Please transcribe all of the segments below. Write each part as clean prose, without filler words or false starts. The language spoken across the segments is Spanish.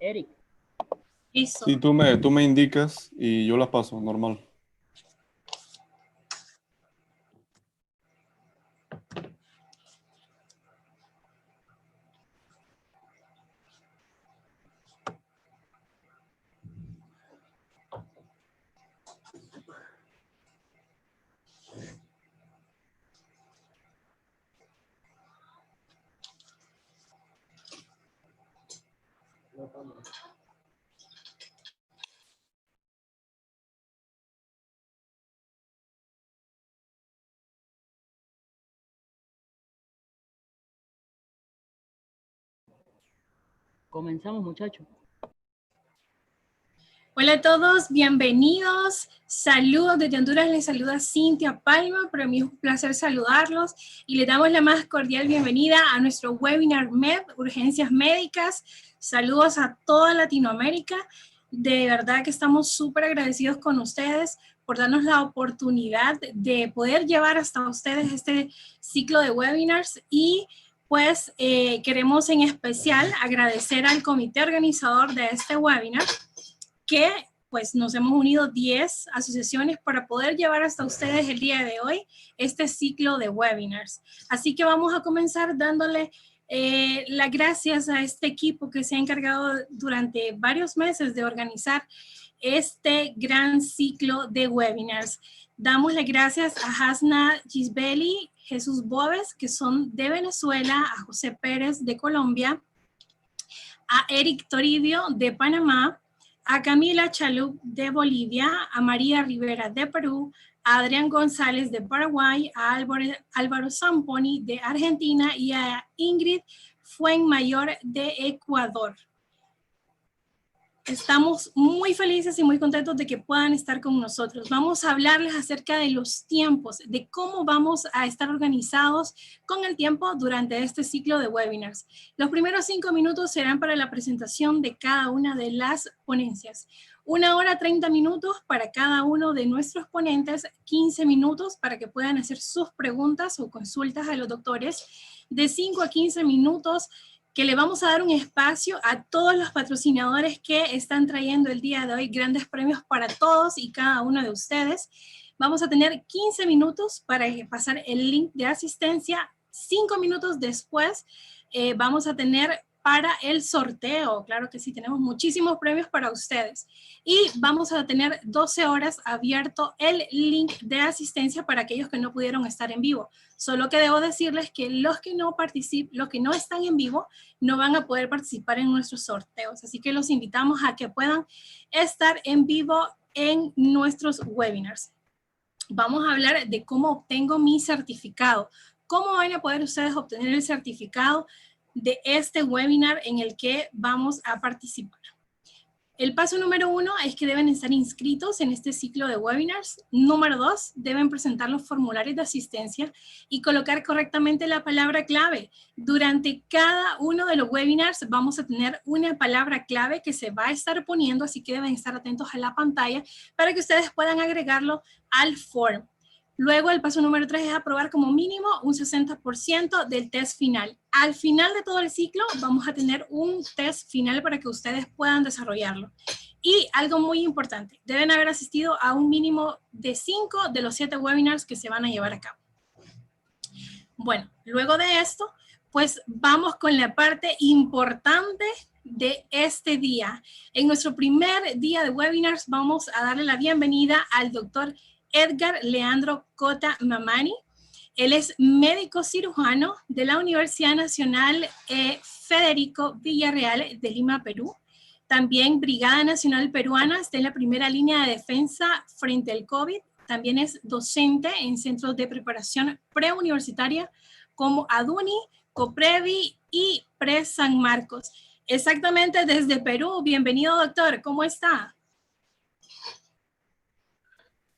Eric, Listo. Sí, tú me indicas y yo las paso, normal. comenzamos muchachos. Hola a todos, bienvenidos. Saludos desde Honduras, les saluda Cintia Palma. Para mí es un placer saludarlos y le damos la más cordial bienvenida a nuestro webinar MED, Urgencias Médicas. Saludos a toda Latinoamérica. De verdad que estamos súper agradecidos con ustedes por darnos la oportunidad de poder llevar hasta ustedes este ciclo de webinars y pues queremos en especial agradecer al comité organizador de este webinar, que pues nos hemos unido 10 asociaciones para poder llevar hasta ustedes el día de hoy este ciclo de webinars. Así que vamos a comenzar dándole las gracias a este equipo que se ha encargado durante varios meses de organizar este gran ciclo de webinars. Damos las gracias a Hasna Gisbeli, Jesús Bóves, que son de Venezuela, a José Pérez de Colombia, a Eric Toribio de Panamá, a Camila Chalup de Bolivia, a María Rivera de Perú, a Adrián González de Paraguay, a Álvaro Zamponi de Argentina y a Ingrid Fuenmayor de Ecuador. Estamos muy felices y muy contentos de que puedan estar con nosotros. Vamos a hablarles acerca de los tiempos, de cómo vamos a estar organizados con el tiempo durante este ciclo de webinars. Los primeros 5 minutos serán para la presentación de cada una de las ponencias. 1 hora 30 minutos para cada uno de nuestros ponentes, 15 minutos para que puedan hacer sus preguntas o consultas a los doctores, de 5 a 15 minutos que le vamos a dar un espacio a todos los patrocinadores que están trayendo el día de hoy grandes premios para todos y cada uno de ustedes. Vamos a tener 15 minutos para pasar el link de asistencia. 5 minutos después vamos a tener para el sorteo. Claro que sí, tenemos muchísimos premios para ustedes. Y vamos a tener 12 horas abierto el link de asistencia para aquellos que no pudieron estar en vivo. Solo que debo decirles que los que no están en vivo no van a poder participar en nuestros sorteos. Así que los invitamos a que puedan estar en vivo en nuestros webinars. Vamos a hablar de cómo obtengo mi certificado. ¿Cómo van a poder ustedes obtener el certificado de este webinar en el que vamos a participar? El paso número 1 es que deben estar inscritos en este ciclo de webinars. Número 2, deben presentar los formularios de asistencia y colocar correctamente la palabra clave. Durante cada uno de los webinars vamos a tener una palabra clave que se va a estar poniendo, así que deben estar atentos a la pantalla para que ustedes puedan agregarlo al form. Luego, el paso número 3 es aprobar como mínimo un 60% del test final. Al final de todo el ciclo, vamos a tener un test final para que ustedes puedan desarrollarlo. Y algo muy importante, deben haber asistido a un mínimo de 5 de los 7 webinars que se van a llevar a cabo. Bueno, luego de esto, pues vamos con la parte importante de este día. En nuestro primer día de webinars vamos a darle la bienvenida al doctor Edgar Leandro Cota Mamani. Él es médico cirujano de la Universidad Nacional Federico Villarreal de Lima, Perú. También Brigada Nacional Peruana, está en la primera línea de defensa frente al COVID. También es docente en centros de preparación preuniversitaria como ADUNI, COPREVI y PRE San Marcos. Exactamente desde Perú. Bienvenido, doctor. ¿Cómo está?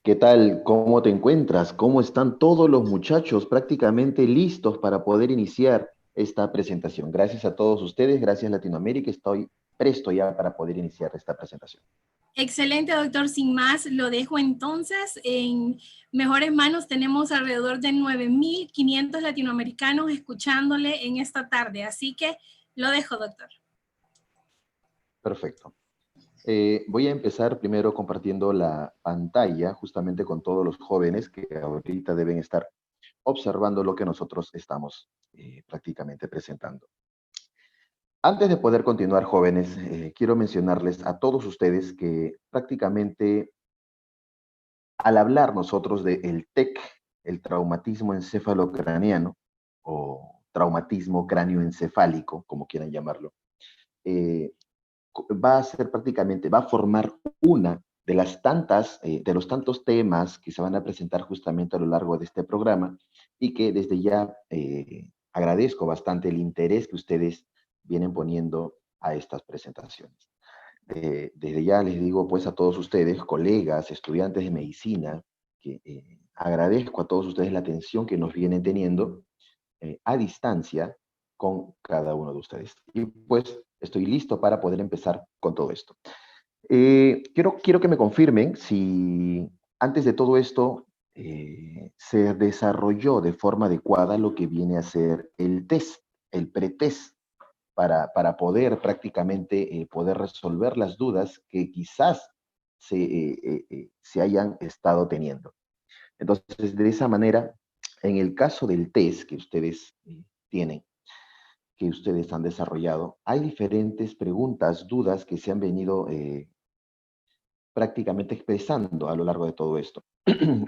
¿Qué tal? ¿Cómo te encuentras? ¿Cómo están todos los muchachos prácticamente listos para poder iniciar esta presentación? Gracias a todos ustedes, gracias Latinoamérica, estoy presto ya para poder iniciar esta presentación. Excelente, doctor. Sin más, lo dejo entonces en mejores manos. Tenemos alrededor de 9.500 latinoamericanos escuchándole en esta tarde. Así que lo dejo, doctor. Perfecto. Voy a empezar primero compartiendo la pantalla justamente con todos los jóvenes que ahorita deben estar observando lo que nosotros estamos prácticamente presentando. Antes de poder continuar, jóvenes, quiero mencionarles a todos ustedes que prácticamente al hablar nosotros del TEC, el traumatismo encefalocraniano, o traumatismo cráneoencefálico, como quieran llamarlo, eh, va a ser prácticamente, va a formar una de las tantas, de los tantos temas que se van a presentar justamente a lo largo de este programa y que desde ya agradezco bastante el interés que ustedes vienen poniendo a estas presentaciones. Desde ya les digo pues a todos ustedes, colegas, estudiantes de medicina, que agradezco a todos ustedes la atención que nos vienen teniendo a distancia con cada uno de ustedes. Y pues estoy listo para poder empezar con todo esto. Quiero que me confirmen si antes de todo esto se desarrolló de forma adecuada lo que viene a ser el test, el pretest, para poder prácticamente poder resolver las dudas que quizás se hayan estado teniendo. Entonces, de esa manera, en el caso del test que ustedes tienen, que ustedes han desarrollado, hay diferentes preguntas, dudas que se han venido prácticamente expresando a lo largo de todo esto.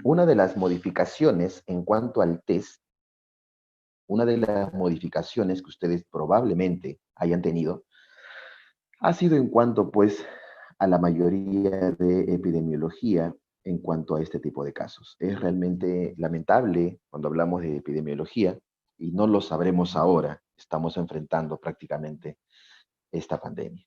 Una de las modificaciones en cuanto al test, una de las modificaciones que ustedes probablemente hayan tenido, ha sido en cuanto pues a la mayoría de epidemiología en cuanto a este tipo de casos. Es realmente lamentable cuando hablamos de epidemiología y no lo sabremos ahora, estamos enfrentando prácticamente esta pandemia.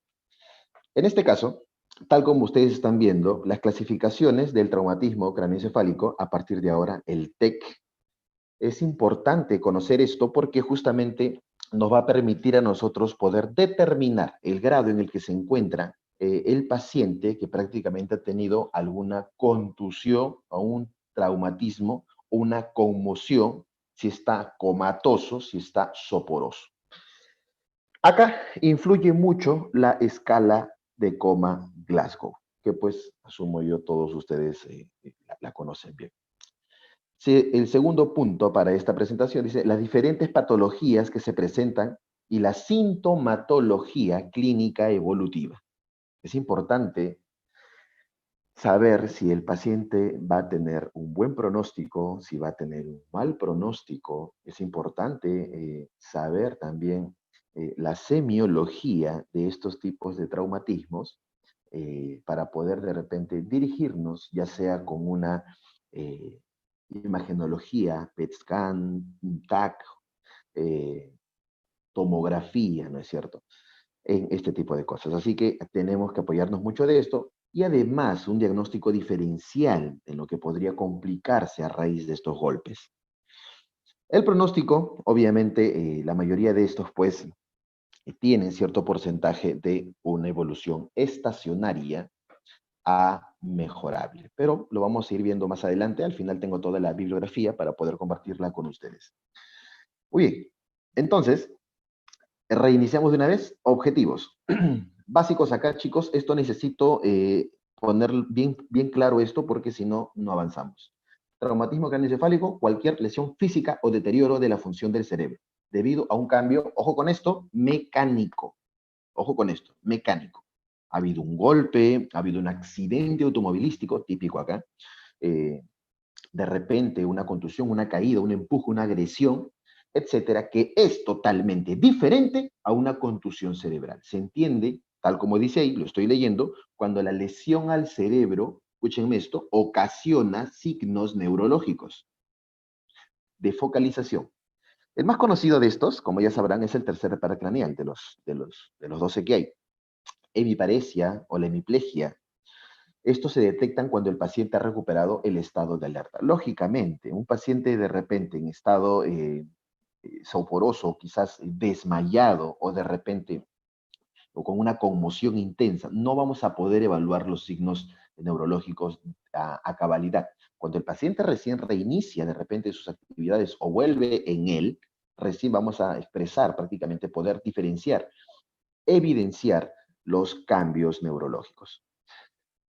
En este caso, tal como ustedes están viendo, las clasificaciones del traumatismo craneoencefálico, a partir de ahora, el TEC, es importante conocer esto porque justamente nos va a permitir a nosotros poder determinar el grado en el que se encuentra el paciente que prácticamente ha tenido alguna contusión o un traumatismo, una conmoción, si está comatoso, si está soporoso. Acá influye mucho la escala de coma Glasgow, que pues asumo yo todos ustedes la conocen bien. Sí, el segundo punto para esta presentación dice las diferentes patologías que se presentan y la sintomatología clínica evolutiva. Es importante saber si el paciente va a tener un buen pronóstico, si va a tener un mal pronóstico. Es importante saber también la semiología de estos tipos de traumatismos para poder de repente dirigirnos, ya sea con una imagenología, PET scan, TAC, tomografía, ¿no es cierto? En este tipo de cosas. Así que tenemos que apoyarnos mucho de esto y además un diagnóstico diferencial en lo que podría complicarse a raíz de estos golpes. El pronóstico, obviamente, la mayoría de estos pues tienen cierto porcentaje de una evolución estacionaria a mejorable, pero lo vamos a ir viendo más adelante. Al final tengo toda la bibliografía para poder compartirla con ustedes. Muy bien, entonces, reiniciamos de una vez. Objetivos. Básicos acá, chicos. Esto necesito poner bien claro esto porque si no, no avanzamos. Traumatismo craneoencefálico, cualquier lesión física o deterioro de la función del cerebro, debido a un cambio, ojo con esto, mecánico. Ojo con esto, mecánico. Ha habido un golpe, ha habido un accidente automovilístico, típico acá, de repente una contusión, una caída, un empuje, una agresión, etcétera, que es totalmente diferente a una contusión cerebral. Se entiende, tal como dice ahí, lo estoy leyendo, cuando la lesión al cerebro, escúchenme esto, ocasiona signos neurológicos de focalización. El más conocido de estos, como ya sabrán, es el tercer paracraneal de los 12 que hay. Hemiparesia o la hemiplegia. Estos se detectan cuando el paciente ha recuperado el estado de alerta. Lógicamente, un paciente de repente en estado soporoso, quizás desmayado o de repente o con una conmoción intensa, no vamos a poder evaluar los signos neurológicos a cabalidad. Cuando el paciente recién reinicia de repente sus actividades o vuelve en él, recién vamos a expresar prácticamente, poder diferenciar, evidenciar los cambios neurológicos.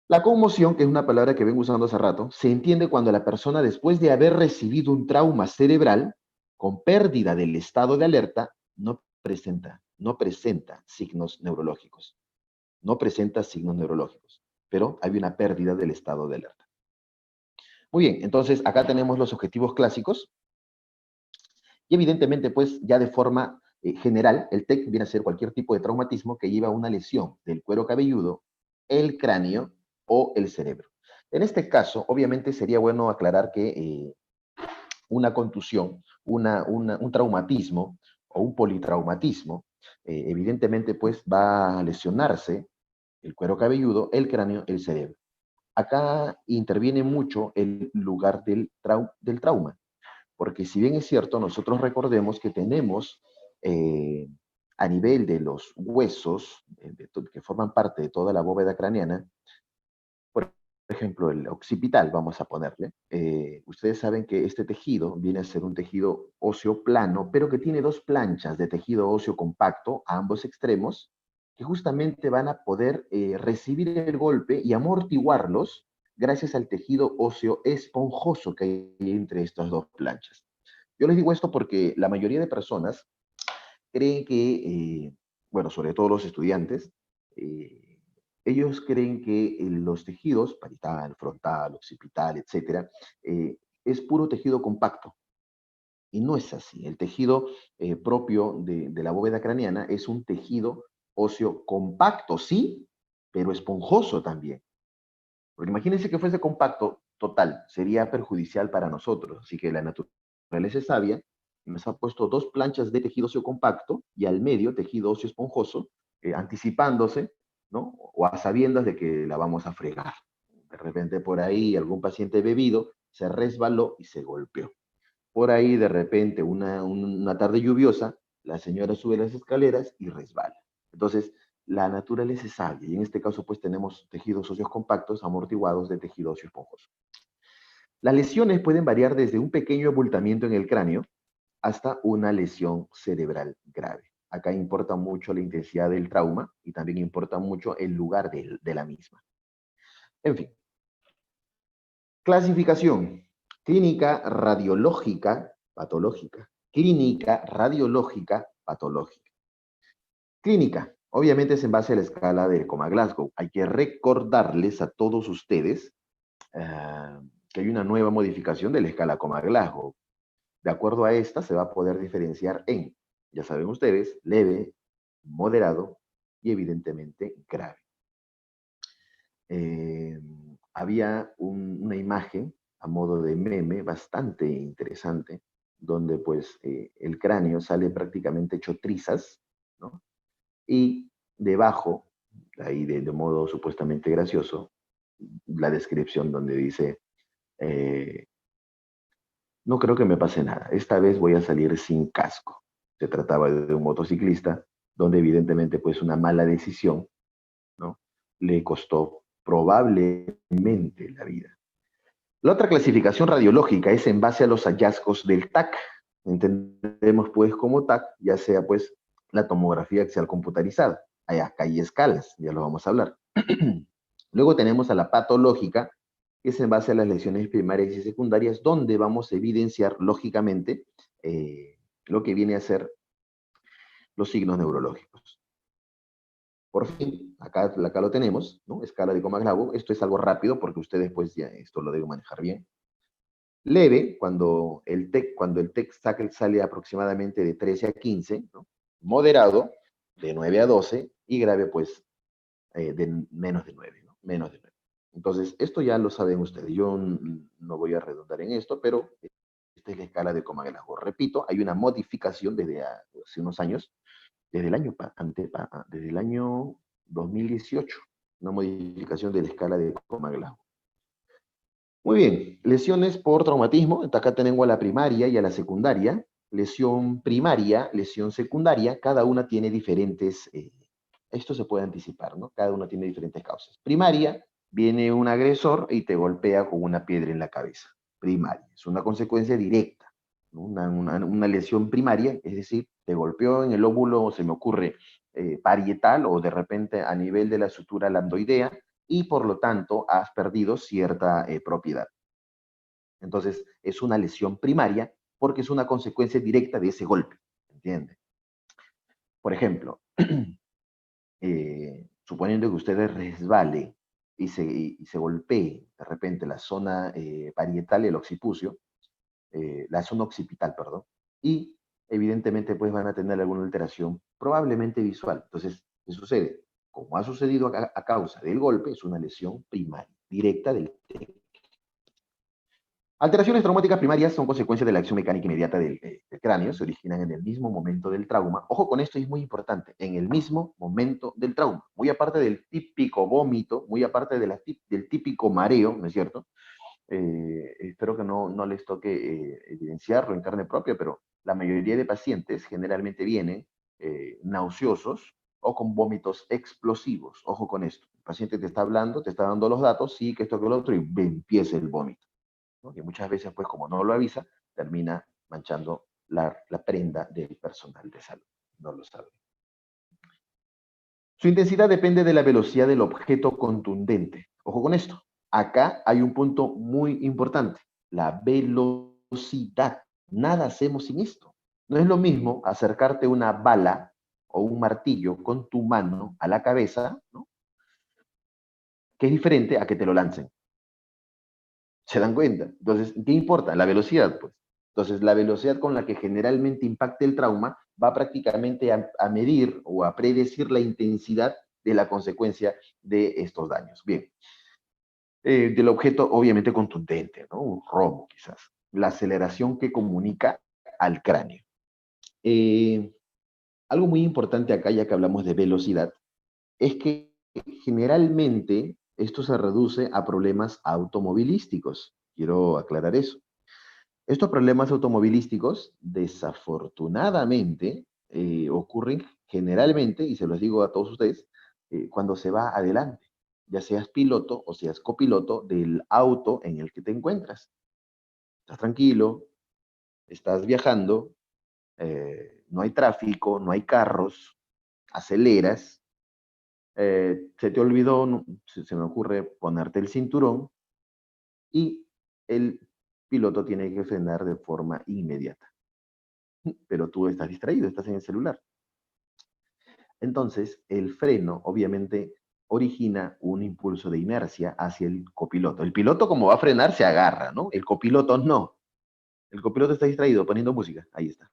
La conmoción, que es una palabra que vengo usando hace rato, se entiende cuando la persona, después de haber recibido un trauma cerebral con pérdida del estado de alerta, no presenta signos neurológicos. No presenta signos neurológicos, pero hay una pérdida del estado de alerta. Muy bien, entonces acá tenemos los objetivos clásicos. Y evidentemente, pues, ya de forma general, el TEC viene a ser cualquier tipo de traumatismo que lleva a una lesión del cuero cabelludo, el cráneo o el cerebro. En este caso, obviamente sería bueno aclarar que una contusión, un traumatismo o un politraumatismo, evidentemente, pues, va a lesionarse el cuero cabelludo, el cráneo, el cerebro. Acá interviene mucho el lugar del trauma. Porque si bien es cierto, nosotros recordemos que tenemos a nivel de los huesos, que forman parte de toda la bóveda craneana, por ejemplo, el occipital, vamos a ponerle, ustedes saben que este tejido viene a ser un tejido óseo plano, pero que tiene dos planchas de tejido óseo compacto a ambos extremos, que justamente van a poder recibir el golpe y amortiguarlos gracias al tejido óseo esponjoso que hay entre estas dos planchas. Yo les digo esto porque la mayoría de personas creen que, bueno, sobre todo los estudiantes, ellos creen que los tejidos, parietal, frontal, occipital, etcétera, es puro tejido compacto. Y no es así. El tejido propio de la bóveda craneana es un tejido óseo compacto, sí, pero esponjoso también. Porque imagínense que fuese compacto, total, sería perjudicial para nosotros. Así que la naturaleza es sabia y nos ha puesto dos planchas de tejido óseo compacto y al medio tejido óseo esponjoso, anticipándose, ¿no? O a sabiendas de que la vamos a fregar. De repente por ahí algún paciente bebido se resbaló y se golpeó. Por ahí de repente una tarde lluviosa, la señora sube las escaleras y resbala. Entonces, la naturaleza es sabia y en este caso pues tenemos tejidos óseos compactos amortiguados de tejido óseo esponjoso. Las lesiones pueden variar desde un pequeño abultamiento en el cráneo hasta una lesión cerebral grave. Acá importa mucho la intensidad del trauma y también importa mucho el lugar de la misma. En fin. Clasificación. Clínica radiológica patológica. Clínica radiológica patológica. Clínica. Obviamente es en base a la escala de Coma-Glasgow. Hay que recordarles a todos ustedes que hay una nueva modificación de la escala Coma-Glasgow. De acuerdo a esta, se va a poder diferenciar en, ya saben ustedes, leve, moderado y evidentemente grave. Había una imagen a modo de meme bastante interesante, donde pues el cráneo sale prácticamente hecho trizas, ¿no? Y debajo, ahí de modo supuestamente gracioso, la descripción donde dice, no creo que me pase nada, esta vez voy a salir sin casco. Se trataba de un motociclista, donde evidentemente pues una mala decisión, ¿no? Le costó probablemente la vida. La otra clasificación radiológica es en base a los hallazgos del TAC. Entendemos pues como TAC, ya sea pues la tomografía axial computarizada. Acá hay escalas, ya lo vamos a hablar. Luego tenemos a la patológica, que es en base a las lesiones primarias y secundarias, donde vamos a evidenciar lógicamente lo que viene a ser los signos neurológicos. Por fin, acá lo tenemos, ¿no? Escala de Coma-Glasgow. Esto es algo rápido porque ustedes pues ya esto lo deben manejar bien. Leve, cuando el TEC sale aproximadamente de 13 a 15, ¿no? Moderado, de 9 a 12, y grave pues de menos de 9, ¿no? Menos de 9. Entonces, esto ya lo saben ustedes. Yo no voy a redundar en esto, pero esta es la escala de Coma-Glasgow. Repito, hay una modificación desde hace unos años, desde el año 2018, una modificación de la escala de Coma-Glasgow. Muy bien, lesiones por traumatismo. Acá tenemos a la primaria y a la secundaria. Lesión primaria, lesión secundaria, cada una tiene diferentes, esto se puede anticipar, ¿no? Cada una tiene diferentes causas. Primaria, viene un agresor y te golpea con una piedra en la cabeza. Primaria, es una consecuencia directa, ¿no? Una lesión primaria, es decir, te golpeó en el óvulo, se me ocurre, parietal o de repente a nivel de la estructura lambdoidea, y por lo tanto has perdido cierta propiedad. Entonces, es una lesión primaria porque es una consecuencia directa de ese golpe, ¿entiende? Por ejemplo, suponiendo que usted resbale y se golpee de repente la zona parietal y el occipucio, la zona occipital, perdón, y evidentemente pues van a tener alguna alteración, probablemente visual. Entonces, ¿qué sucede? Como ha sucedido a causa del golpe, es una lesión primaria, directa del TEC. Alteraciones traumáticas primarias son consecuencias de la acción mecánica inmediata del cráneo, se originan en el mismo momento del trauma. Ojo con esto, es muy importante, en el mismo momento del trauma. Muy aparte del típico vómito, muy aparte del típico mareo, ¿no es cierto? Espero que no les toque evidenciarlo en carne propia, pero la mayoría de pacientes generalmente vienen nauseosos o con vómitos explosivos. Ojo con esto. El paciente te está hablando, te está dando los datos, sí, que esto, que lo otro, y empieza el vómito, ¿no? Que muchas veces, pues, como no lo avisa, termina manchando la prenda del personal de salud. No lo sabe. Su intensidad depende de la velocidad del objeto contundente. Ojo con esto. Acá hay un punto muy importante. La velocidad. Nada hacemos sin esto. No es lo mismo acercarte una bala o un martillo con tu mano a la cabeza, ¿no? Que es diferente a que te lo lancen. ¿Se dan cuenta? Entonces, ¿qué importa? La velocidad, pues. Entonces, la velocidad con la que generalmente impacta el trauma va prácticamente a medir o a predecir la intensidad de la consecuencia de estos daños. Bien. Del objeto obviamente contundente, ¿no? Un robo, quizás. La aceleración que comunica al cráneo. Eh, Algo muy importante acá, ya que hablamos de velocidad, es que generalmente esto se reduce a problemas automovilísticos. Quiero aclarar eso. Estos problemas automovilísticos, desafortunadamente, ocurren generalmente, y se los digo a todos ustedes, cuando se va adelante, ya seas piloto o seas copiloto del auto en el que te encuentras. Estás tranquilo, estás viajando, no hay tráfico, no hay carros, aceleras, se te olvidó, se me ocurre ponerte el cinturón y el piloto tiene que frenar de forma inmediata. Pero tú estás distraído, estás en el celular. Entonces, el freno obviamente origina un impulso de inercia hacia el copiloto. El piloto, como va a frenar, se agarra, ¿no? El copiloto no. El copiloto está distraído poniendo música. Ahí está.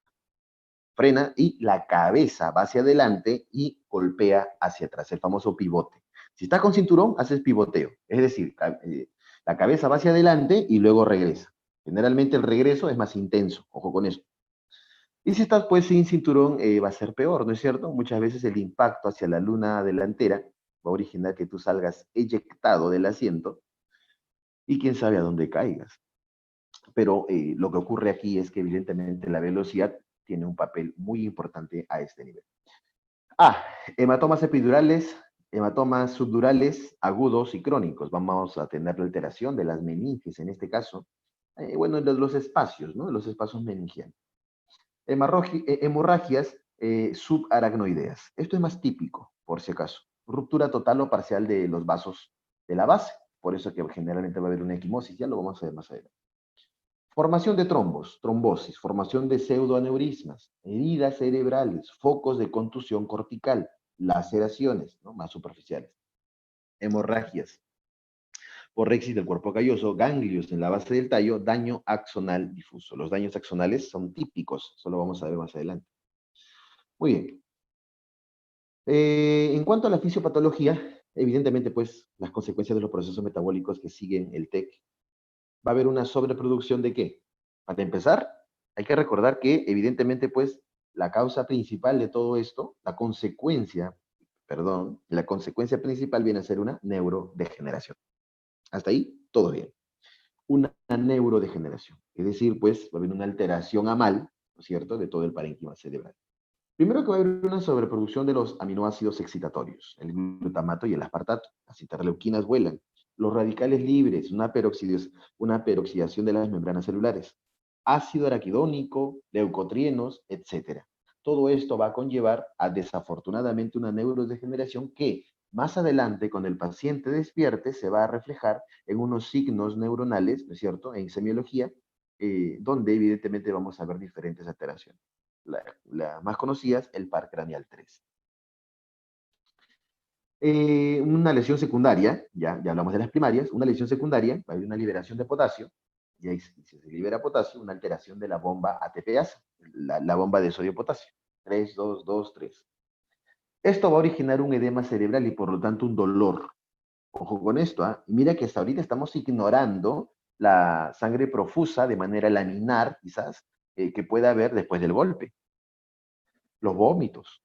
Frena y la cabeza va hacia adelante y golpea hacia atrás, el famoso pivote. Si estás con cinturón, haces pivoteo. Es decir, la cabeza va hacia adelante y luego regresa. Generalmente el regreso es más intenso. Ojo con eso. Y si estás pues sin cinturón, va a ser peor, ¿no es cierto? Muchas veces el impacto hacia la luna delantera va a originar que tú salgas eyectado del asiento y quién sabe a dónde caigas. Pero lo que ocurre aquí es que evidentemente la velocidad tiene un papel muy importante a este nivel. Hematomas epidurales, hematomas subdurales agudos y crónicos. Vamos a tener la alteración de las meninges en este caso. Bueno, los espacios, ¿no? Los espacios meningianos. Hemorragias subaracnoideas. Esto es más típico, por si acaso. Ruptura total o parcial de los vasos de la base. Por eso que generalmente va a haber una equimosis. Ya lo vamos a ver más adelante. Formación de trombos, trombosis, formación de pseudoaneurismas, heridas cerebrales, focos de contusión cortical, laceraciones, ¿no? Más superficiales. Hemorragias, porrexis del cuerpo calloso, ganglios en la base del tallo, daño axonal difuso. Los daños axonales son típicos, eso lo vamos a ver más adelante. Muy bien. En cuanto a la fisiopatología, evidentemente, pues, las consecuencias de los procesos metabólicos que siguen el TEC, va a haber una sobreproducción de ¿qué? Para empezar, hay que recordar que, evidentemente, pues, la causa principal de todo esto, la consecuencia principal viene a ser una neurodegeneración. Hasta ahí, todo bien. Una neurodegeneración. Es decir, pues, va a haber una alteración a mal, ¿no es cierto?, de todo el parénquima cerebral. Primero que va a haber una sobreproducción de los aminoácidos excitatorios, el glutamato y el aspartato. Las interleuquinas vuelan. Los radicales libres, una peroxidación de las membranas celulares. Ácido araquidónico, leucotrienos, etc. Todo esto va a conllevar a, desafortunadamente, una neurodegeneración que más adelante, cuando el paciente despierte, se va a reflejar en unos signos neuronales, ¿no es cierto?, en semiología, donde evidentemente vamos a ver diferentes alteraciones. Las más conocidas, el par craneal 3. Una lesión secundaria, ya hablamos de las primarias, una lesión secundaria, va a haber una liberación de potasio, y ahí, si se libera potasio, una alteración de la bomba ATPase, la bomba de sodio-potasio. 3, 2, 2, 3. Esto va a originar un edema cerebral y por lo tanto un dolor. Ojo con esto, ¿ah? Mira que hasta ahorita estamos ignorando la sangre profusa de manera laminar, quizás, que pueda haber después del golpe. Los vómitos.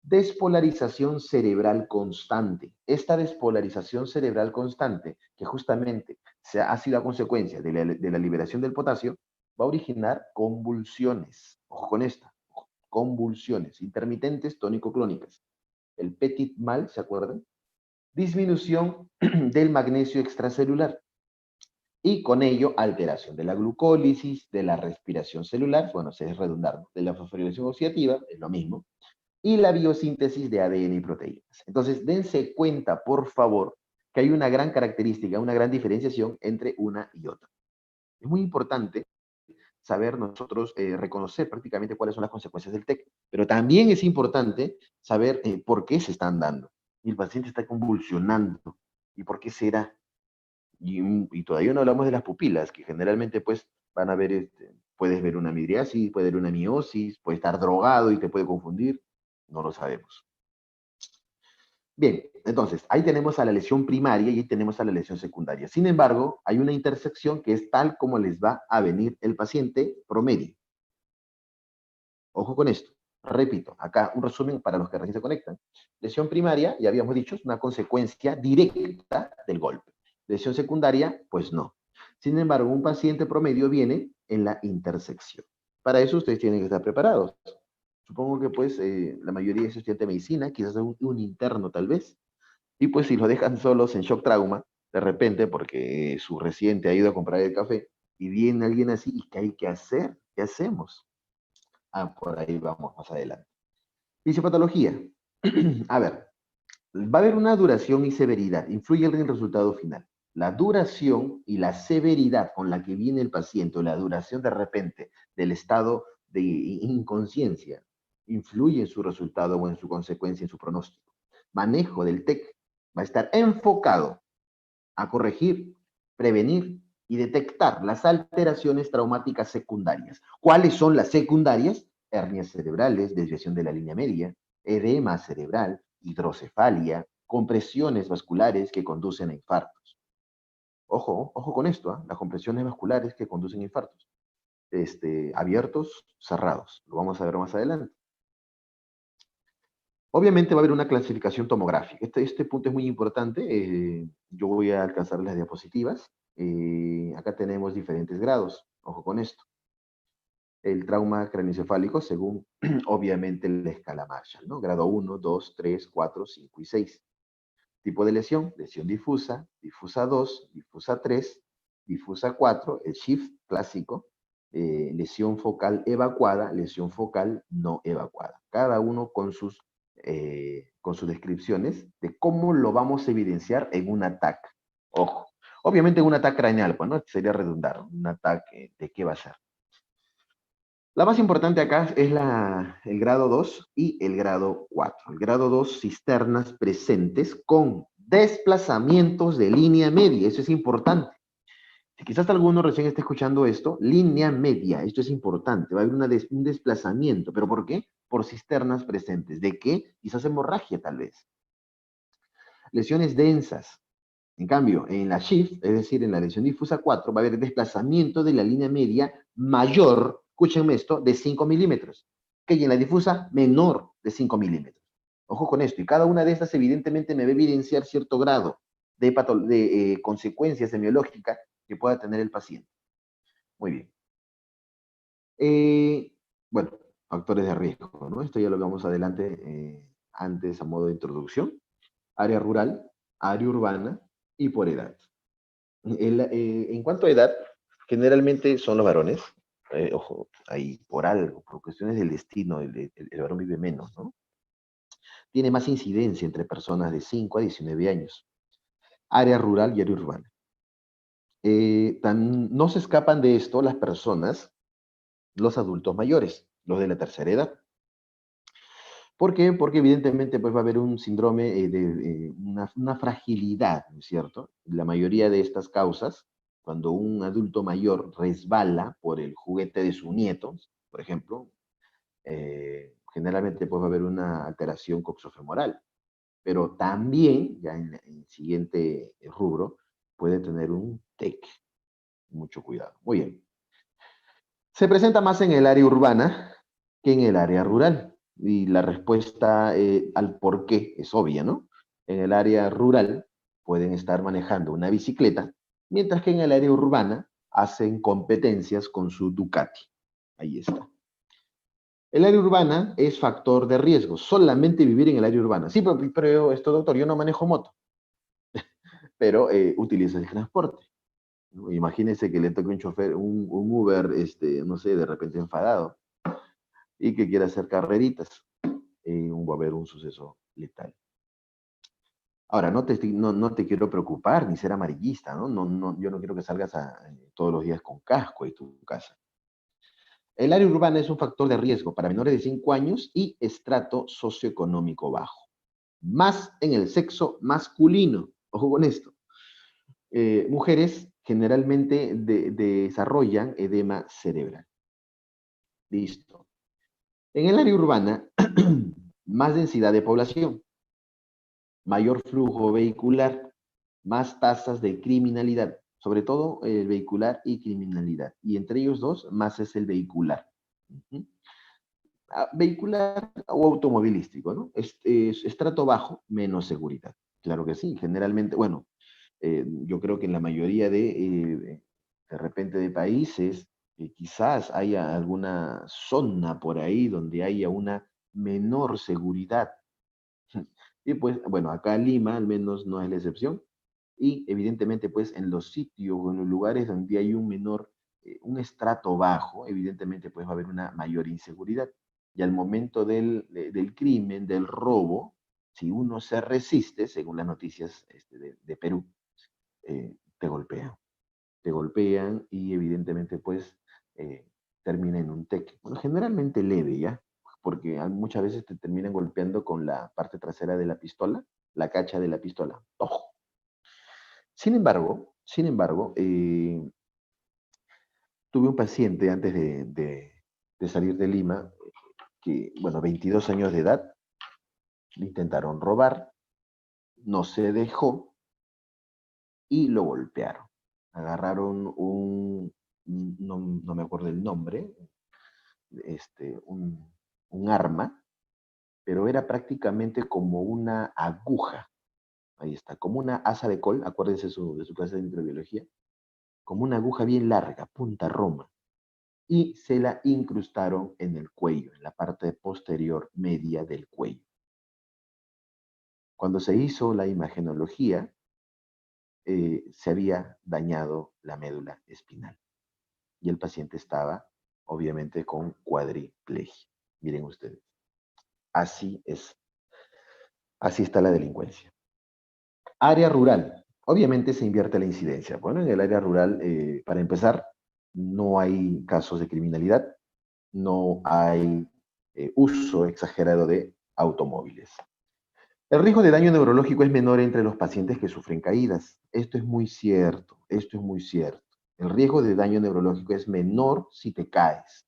Despolarización cerebral constante. Esta despolarización cerebral constante, que justamente ha sido a consecuencia de la liberación del potasio, va a originar convulsiones. Ojo con esta. Convulsiones intermitentes tónico-clónicas. El petit mal, ¿se acuerdan? Disminución del magnesio extracelular. Y con ello, alteración de la glucólisis, de la respiración celular, bueno, se es redundar, ¿no? De la fosforilación oxidativa, es lo mismo, y la biosíntesis de ADN y proteínas. Entonces, dense cuenta, por favor, que hay una gran característica, una gran diferenciación entre una y otra. Es muy importante saber nosotros reconocer prácticamente cuáles son las consecuencias del TEC, pero también es importante saber por qué se están dando. Y el paciente está convulsionando. ¿Y por qué será? Y todavía no hablamos de las pupilas, que generalmente pues van a ver, puedes ver una midriasis, puede ver una miosis, puede estar drogado y te puede confundir, no lo sabemos. Bien, entonces, ahí tenemos a la lesión primaria y ahí tenemos a la lesión secundaria. Sin embargo, hay una intersección que es tal como les va a venir el paciente promedio. Ojo con esto. Repito, acá un resumen para los que recién se conectan. Lesión primaria, ya habíamos dicho, es una consecuencia directa del golpe. Lesión secundaria, pues no. Sin embargo, un paciente promedio viene en la intersección. Para eso ustedes tienen que estar preparados. Supongo que pues la mayoría es estudiante de medicina, quizás un interno tal vez. Y pues si lo dejan solos en shock trauma, de repente, porque su residente ha ido a comprar el café, y viene alguien así, ¿y qué hay que hacer? ¿Qué hacemos? Por ahí vamos más adelante. Fisiopatología. A ver, va a haber una duración y severidad. Influye en el resultado final. La duración y la severidad con la que viene el paciente, o la duración de repente del estado de inconsciencia, influye en su resultado o en su consecuencia, en su pronóstico. Manejo del TEC va a estar enfocado a corregir, prevenir y detectar las alteraciones traumáticas secundarias. ¿Cuáles son las secundarias? Hernias cerebrales, desviación de la línea media, edema cerebral, hidrocefalia, compresiones vasculares que conducen a infartos. Ojo, ojo con esto, ¿eh? Las compresiones vasculares que conducen a infartos. Abiertos, cerrados. Lo vamos a ver más adelante. Obviamente va a haber una clasificación tomográfica. Este punto es muy importante. Yo voy a alcanzar las diapositivas. Acá tenemos diferentes grados. Ojo con esto. El trauma craneoencefálico según, obviamente, la escala Marshall, ¿no? Grado 1, 2, 3, 4, 5 y 6. Tipo de lesión, lesión difusa, difusa 2, difusa 3, difusa 4, el shift clásico, lesión focal evacuada, lesión focal no evacuada. Cada uno con sus descripciones de cómo lo vamos a evidenciar en un ataque. Ojo, obviamente en un ataque craneal, pues, ¿no? Sería redundar, un ataque, ¿de qué va a ser? La más importante acá es el grado 2 y el grado 4. El grado 2, cisternas presentes con desplazamientos de línea media. Eso es importante. Si quizás alguno recién esté escuchando esto, línea media, esto es importante. Va a haber un desplazamiento. ¿Pero por qué? Por cisternas presentes. ¿De qué? Quizás hemorragia, tal vez. Lesiones densas. En cambio, en la shift, es decir, en la lesión difusa 4, va a haber desplazamiento de la línea media mayor, escúchenme esto, de 5 milímetros, que en la difusa menor de 5 milímetros. Ojo con esto, y cada una de estas evidentemente me va a evidenciar cierto grado de consecuencia semiológica que pueda tener el paciente. Muy bien. Bueno, factores de riesgo, ¿no? Esto ya lo vamos adelante antes a modo de introducción. Área rural, área urbana y por edad. En cuanto a edad, generalmente son los varones, ojo, ahí por algo, por cuestiones del destino, el varón vive menos, ¿no? Tiene más incidencia entre personas de 5 a 19 años. Área rural y área urbana. No se escapan de esto las personas, los adultos mayores, los de la tercera edad. ¿Por qué? Porque evidentemente pues, va a haber un síndrome una fragilidad, ¿no es cierto? La mayoría de estas causas, cuando un adulto mayor resbala por el juguete de su nieto, por ejemplo, generalmente pues, va a haber una alteración coxofemoral, pero también, ya en el siguiente rubro, puede tener un TEC. Mucho cuidado. Muy bien. Se presenta más en el área urbana que en el área rural. Y la respuesta al por qué es obvia, ¿no? En el área rural pueden estar manejando una bicicleta, mientras que en el área urbana hacen competencias con su Ducati. Ahí está. El área urbana es factor de riesgo, solamente vivir en el área urbana. Sí, pero esto, doctor, yo no manejo moto, pero utilizo el transporte. ¿No? Imagínese que le toque un chofer, un Uber, no sé, de repente enfadado, y que quiera hacer carreritas, va a haber un suceso letal. Ahora, no te quiero preocupar ni ser amarillista, ¿no? Yo no quiero que salgas todos los días con casco de tu casa. El área urbana es un factor de riesgo para menores de 5 años y estrato socioeconómico bajo. Más en el sexo masculino. Ojo con esto. Mujeres generalmente desarrollan edema cerebral. Listo. En el área urbana, más densidad de población, mayor flujo vehicular, más tasas de criminalidad, sobre todo el vehicular y criminalidad. Y entre ellos dos, más es el vehicular. Vehicular o automovilístico, ¿no? Estrato bajo, menos seguridad. Claro que sí, generalmente, bueno, yo creo que en la mayoría de repente de países, quizás haya alguna zona por ahí donde haya una menor seguridad. Y pues, bueno, acá en Lima al menos no es la excepción. Y evidentemente, pues, en los sitios o en los lugares donde hay un estrato bajo, evidentemente, pues va a haber una mayor inseguridad. Y al momento del crimen, del robo, si uno se resiste, según las noticias de Perú, te golpean. Te golpean y evidentemente pues termina en un TEC. Bueno, generalmente leve, ¿ya? Porque muchas veces te terminan golpeando con la parte trasera de la pistola, la cacha de la pistola. ¡Ojo! Sin embargo, tuve un paciente antes de salir de Lima, que, bueno, 22 años de edad, le intentaron robar, no se dejó y lo golpearon. Agarraron no me acuerdo el nombre, un arma, pero era prácticamente como una aguja. Ahí está, como una asa de col, acuérdense de su clase de microbiología, como una aguja bien larga, punta roma, y se la incrustaron en el cuello, en la parte posterior media del cuello. Cuando se hizo la imagenología, se había dañado la médula espinal y el paciente estaba, obviamente, con cuadriplegia. Miren ustedes, así es, así está la delincuencia. Área rural. Obviamente se invierte la incidencia. Bueno, en el área rural, para empezar, no hay casos de criminalidad, no hay uso exagerado de automóviles. El riesgo de daño neurológico es menor entre los pacientes que sufren caídas. Esto es muy cierto, esto es muy cierto. El riesgo de daño neurológico es menor si te caes.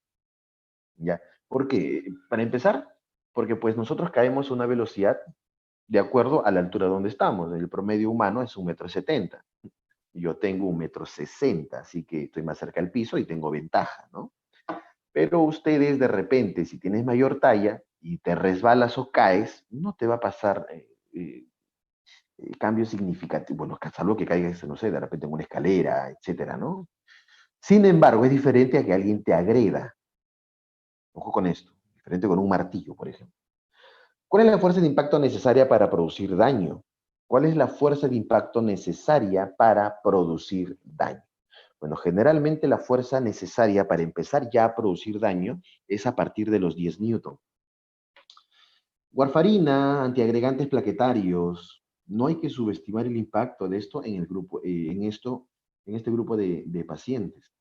¿Ya? ¿Por qué? Para empezar, porque pues nosotros caemos a una velocidad de acuerdo a la altura donde estamos. El promedio humano es 1,70 m. Yo tengo 1,60 m, así que estoy más cerca del piso y tengo ventaja, ¿no? Pero ustedes de repente, si tienes mayor talla y te resbalas o caes, no te va a pasar cambios significativos. Bueno, salvo que caigas, no sé, de repente en una escalera, etcétera, ¿no? Sin embargo, es diferente a que alguien te agreda. Ojo con esto. Diferente con un martillo, por ejemplo. ¿Cuál es la fuerza de impacto necesaria para producir daño? ¿Cuál es la fuerza de impacto necesaria para producir daño? Bueno, generalmente la fuerza necesaria para empezar ya a producir daño es a partir de los 10 newton. Warfarina, antiagregantes plaquetarios. No hay que subestimar el impacto de esto en el grupo, en este grupo de pacientes.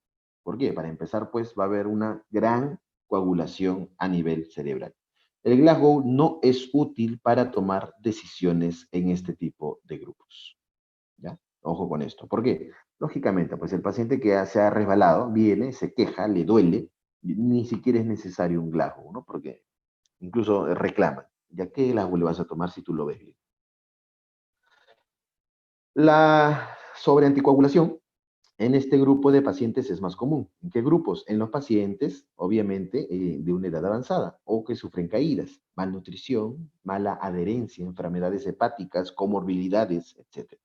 ¿Por qué? Para empezar, pues va a haber una gran coagulación a nivel cerebral. El Glasgow no es útil para tomar decisiones en este tipo de grupos. ¿Ya? Ojo con esto. ¿Por qué? Lógicamente, pues el paciente que se ha resbalado viene, se queja, le duele, ni siquiera es necesario un Glasgow, ¿no? Porque incluso reclaman, ¿ya qué Glasgow le vas a tomar si tú lo ves bien? La sobreanticoagulación en este grupo de pacientes es más común. ¿En qué grupos? En los pacientes, obviamente, de una edad avanzada o que sufren caídas, malnutrición, mala adherencia, enfermedades hepáticas, comorbilidades, etc.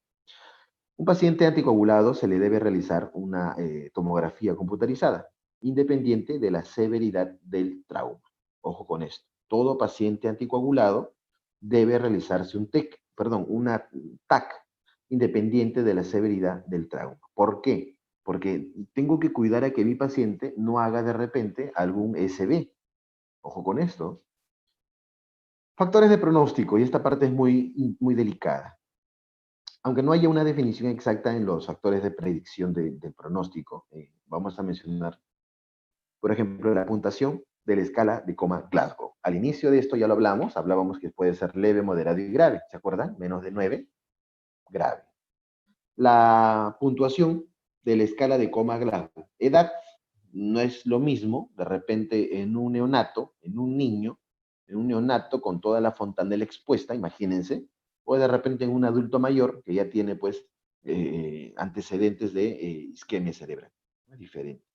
Un paciente anticoagulado se le debe realizar una tomografía computarizada, independiente de la severidad del trauma. Ojo con esto. Todo paciente anticoagulado debe realizarse una TAC, independiente de la severidad del trauma. ¿Por qué? Porque tengo que cuidar a que mi paciente no haga de repente algún SB. Ojo con esto. Factores de pronóstico, y esta parte es muy delicada. Aunque no haya una definición exacta en los factores de predicción del pronóstico, vamos a mencionar, por ejemplo, la puntuación de la escala de Coma-Glasgow. Al inicio de esto ya lo hablábamos que puede ser leve, moderado y grave, ¿se acuerdan? Menos de 9, grave. La puntuación de la escala de Coma-Glasgow. Edad no es lo mismo, de repente en un neonato, en un niño, en un neonato con toda la fontanela expuesta, imagínense, o de repente en un adulto mayor que ya tiene pues antecedentes de isquemia cerebral. Es diferente.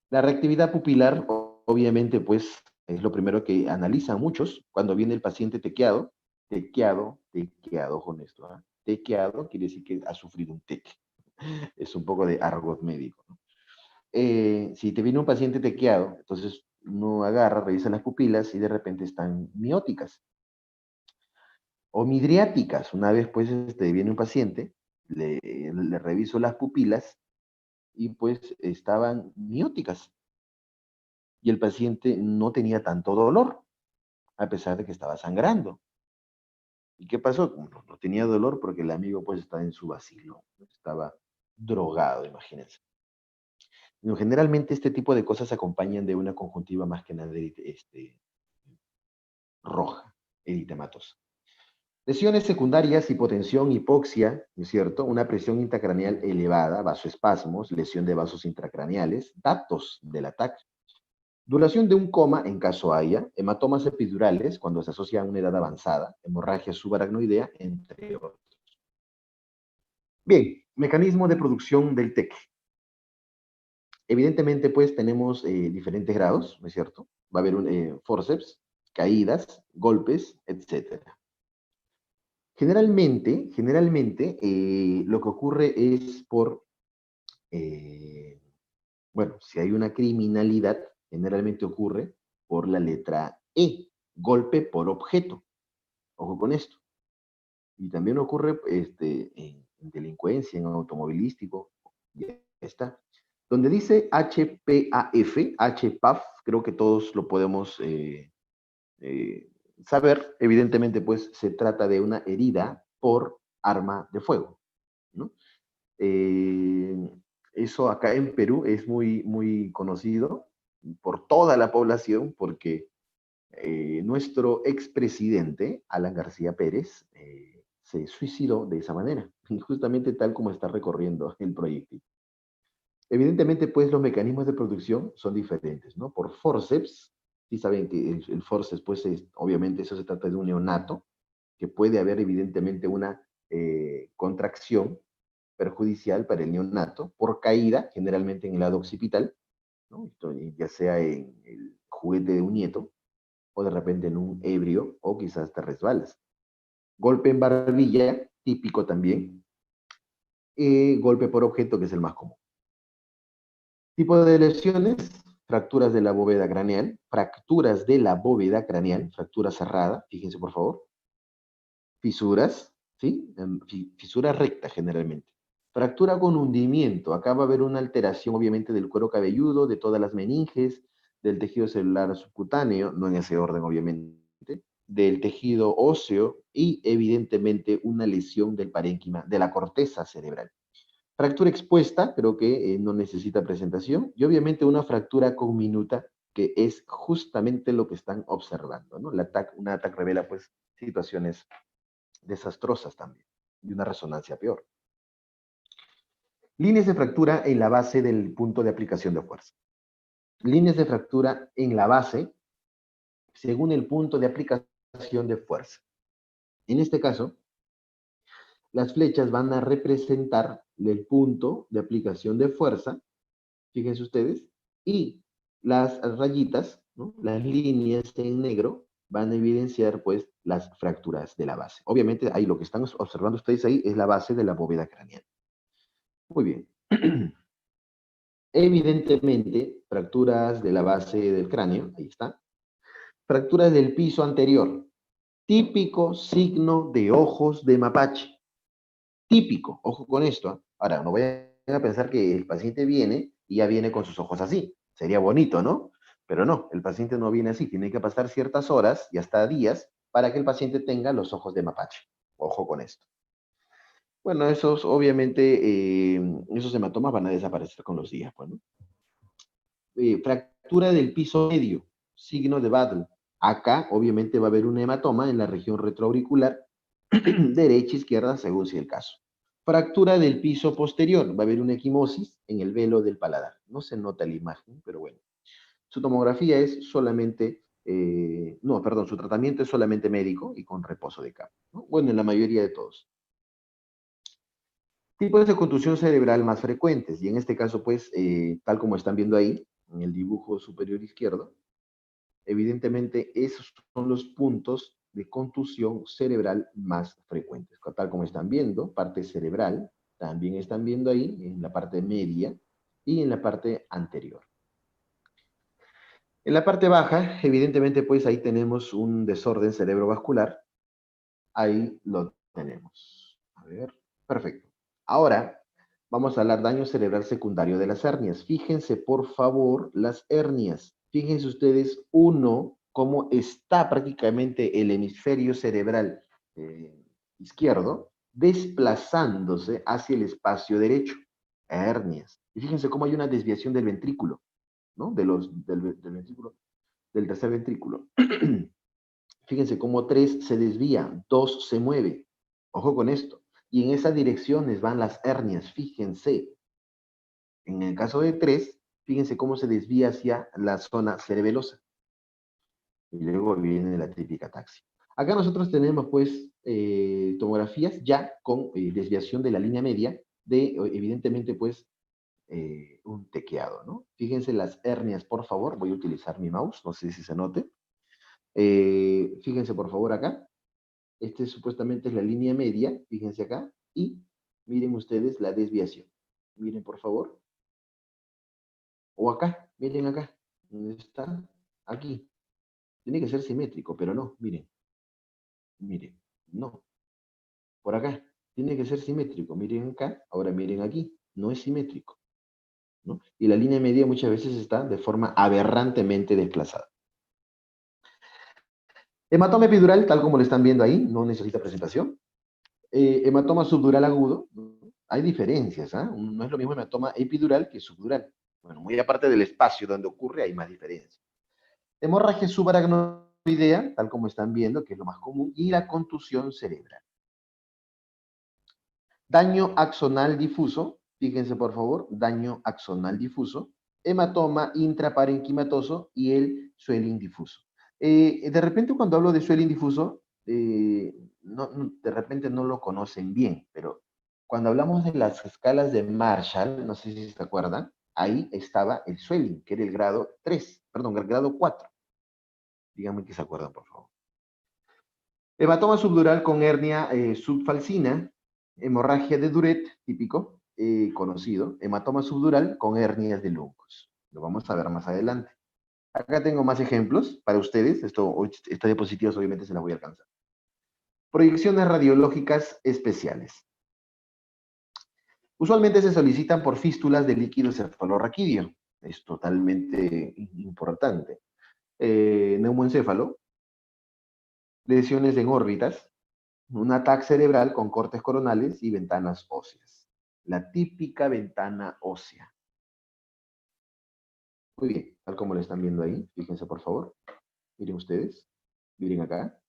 La reactividad pupilar, obviamente, pues es lo primero que analizan muchos cuando viene el paciente tequeado, con esto, ¿eh? Tequeado quiere decir que ha sufrido un teque. Es un poco de argot médico, ¿no? Si te viene un paciente tequeado, entonces uno agarra, revisa las pupilas y de repente están mióticas o midriáticas. Una vez pues viene un paciente, le reviso las pupilas y pues estaban mióticas y el paciente no tenía tanto dolor a pesar de que estaba sangrando. ¿Y qué pasó? No tenía dolor porque el amigo pues estaba en su vacilo, estaba drogado, imagínense. No, generalmente este tipo de cosas se acompañan de una conjuntiva más que nada roja, eritematosa. Lesiones secundarias, hipotensión, hipoxia, ¿no es cierto? Una presión intracraneal elevada, vasoespasmos, lesión de vasos intracraneales, datos del ataque. Duración de un coma en caso haya, hematomas epidurales cuando se asocia a una edad avanzada, hemorragia subaracnoidea, entre otros. Bien, mecanismo de producción del TEC. Evidentemente, pues, tenemos diferentes grados, ¿no es cierto? Va a haber un forceps, caídas, golpes, etc. Generalmente, lo que ocurre es bueno, si hay una criminalidad, generalmente ocurre por la letra E, golpe por objeto. Ojo con esto. Y también ocurre en delincuencia, en automovilístico, ya está. Donde dice HPAF, creo que todos lo podemos saber. Evidentemente, pues, se trata de una herida por arma de fuego, ¿no? Eh, Eso acá en Perú es muy conocido por toda la población porque nuestro expresidente, Alan García Pérez, se suicidó de esa manera, justamente tal como está recorriendo el proyecto. Evidentemente, pues los mecanismos de producción son diferentes, ¿no? Por forceps, sí saben que el forceps, pues obviamente eso se trata de un neonato, que puede haber evidentemente una contracción perjudicial para el neonato por caída, generalmente en el lado occipital, ¿no? Ya sea en el juguete de un nieto, o de repente en un ebrio, o quizás te resbalas. Golpe en barbilla, típico también. Golpe por objeto, que es el más común. Tipo de lesiones, fracturas de la bóveda craneal, fractura cerrada, fíjense por favor. Fisuras, ¿sí? Fisura recta generalmente. Fractura con hundimiento. Acá va a haber una alteración, obviamente, del cuero cabelludo, de todas las meninges, del tejido celular subcutáneo, no en ese orden, obviamente, del tejido óseo y, evidentemente, una lesión del parénquima, de la corteza cerebral. Fractura expuesta, creo que no necesita presentación, y obviamente una fractura conminuta, que es justamente lo que están observando, ¿no? Una ATAC revela, pues, situaciones desastrosas también, y una resonancia peor. Líneas de fractura en la base del punto de aplicación de fuerza. Líneas de fractura en la base según el punto de aplicación de fuerza. En este caso, las flechas van a representar el punto de aplicación de fuerza, fíjense ustedes, y las rayitas, ¿no? Las líneas en negro van a evidenciar, pues, las fracturas de la base. Obviamente, ahí lo que están observando ustedes ahí es la base de la bóveda craneal. Muy bien. Evidentemente, fracturas de la base del cráneo, ahí está. Fracturas del piso anterior. Típico signo de ojos de mapache. Típico, ojo con esto, ¿eh? Ahora, no vayan a pensar que el paciente viene y ya viene con sus ojos así. Sería bonito, ¿no? Pero no, el paciente no viene así. Tiene que pasar ciertas horas y hasta días para que el paciente tenga los ojos de mapache. Ojo con esto. Bueno, esos obviamente, esos hematomas van a desaparecer con los días, pues, ¿no? Fractura del piso medio, signo de Battle. Acá, obviamente, va a haber un hematoma en la región retroauricular, derecha, izquierda, según sea el caso. Fractura del piso posterior, va a haber una equimosis en el velo del paladar. No se nota la imagen, pero bueno. Su tomografía es solamente, su tratamiento es solamente médico y con reposo de cama, ¿no? Bueno, en la mayoría de todos. Tipos de contusión cerebral más frecuentes, y en este caso, pues, tal como están viendo ahí, en el dibujo superior izquierdo, evidentemente esos son los puntos de contusión cerebral más frecuentes. Tal como están viendo, parte cerebral, también están viendo ahí, en la parte media y en la parte anterior. En la parte baja, evidentemente, pues ahí tenemos un desorden cerebrovascular. Ahí lo tenemos. A ver, perfecto. Ahora, vamos a hablar daño cerebral secundario de las hernias. Fíjense, por favor, las hernias. Fíjense ustedes, cómo está prácticamente el hemisferio cerebral izquierdo desplazándose hacia el espacio derecho. Hernias. Y fíjense cómo hay una desviación del ventrículo, ¿no? Del ventrículo, del tercer ventrículo. Fíjense cómo 3 se desvía, 2 se mueve. Ojo con esto. Y en esas direcciones van las hernias, fíjense. En el caso de 3, fíjense cómo se desvía hacia la zona cerebelosa. Y luego viene la típica ataxia. Acá nosotros tenemos, pues, tomografías ya con desviación de la línea media de, evidentemente, pues, un tequeado, ¿no? Fíjense las hernias, por favor. Voy a utilizar mi mouse, no sé si se note. Fíjense, por favor, acá. Este supuestamente es la línea media, fíjense acá, y miren ustedes la desviación. Miren, por favor. O acá, miren acá. ¿Dónde está? Aquí. Tiene que ser simétrico, pero no, miren. Miren, no. Por acá. Tiene que ser simétrico. Miren acá, ahora miren aquí. No es simétrico, ¿no? Y la línea media muchas veces está de forma aberrantemente desplazada. Hematoma epidural, tal como lo están viendo ahí, no necesita presentación. Hematoma subdural agudo, ¿no? Hay diferencias, ¿ah? No es lo mismo hematoma epidural que subdural. Bueno, muy aparte del espacio donde ocurre, hay más diferencias. Hemorragia subaracnoidea, tal como están viendo, que es lo más común, y la contusión cerebral. Daño axonal difuso, fíjense por favor, daño axonal difuso, hematoma intraparenquimatoso y el swelling difuso. De repente cuando hablo de swelling difuso, de repente no lo conocen bien, pero cuando hablamos de las escalas de Marshall, no sé si se acuerdan, ahí estaba el swelling, que era el grado 3, perdón, el grado 4. Díganme que se acuerdan, por favor. Hematoma subdural con hernia subfalcina, hemorragia de Duret, típico, conocido, hematoma subdural con hernias de Lungos. Lo vamos a ver más adelante. Acá tengo más ejemplos para ustedes. Estas diapositivas obviamente se las voy a alcanzar. Proyecciones radiológicas especiales. Usualmente se solicitan por fístulas de líquido cefalorraquídeo. Es totalmente importante. Neumoencéfalo, lesiones en órbitas, un ataque cerebral con cortes coronales y ventanas óseas. La típica ventana ósea. Muy bien, tal como lo están viendo ahí. Fíjense, por favor. Miren ustedes. Miren acá.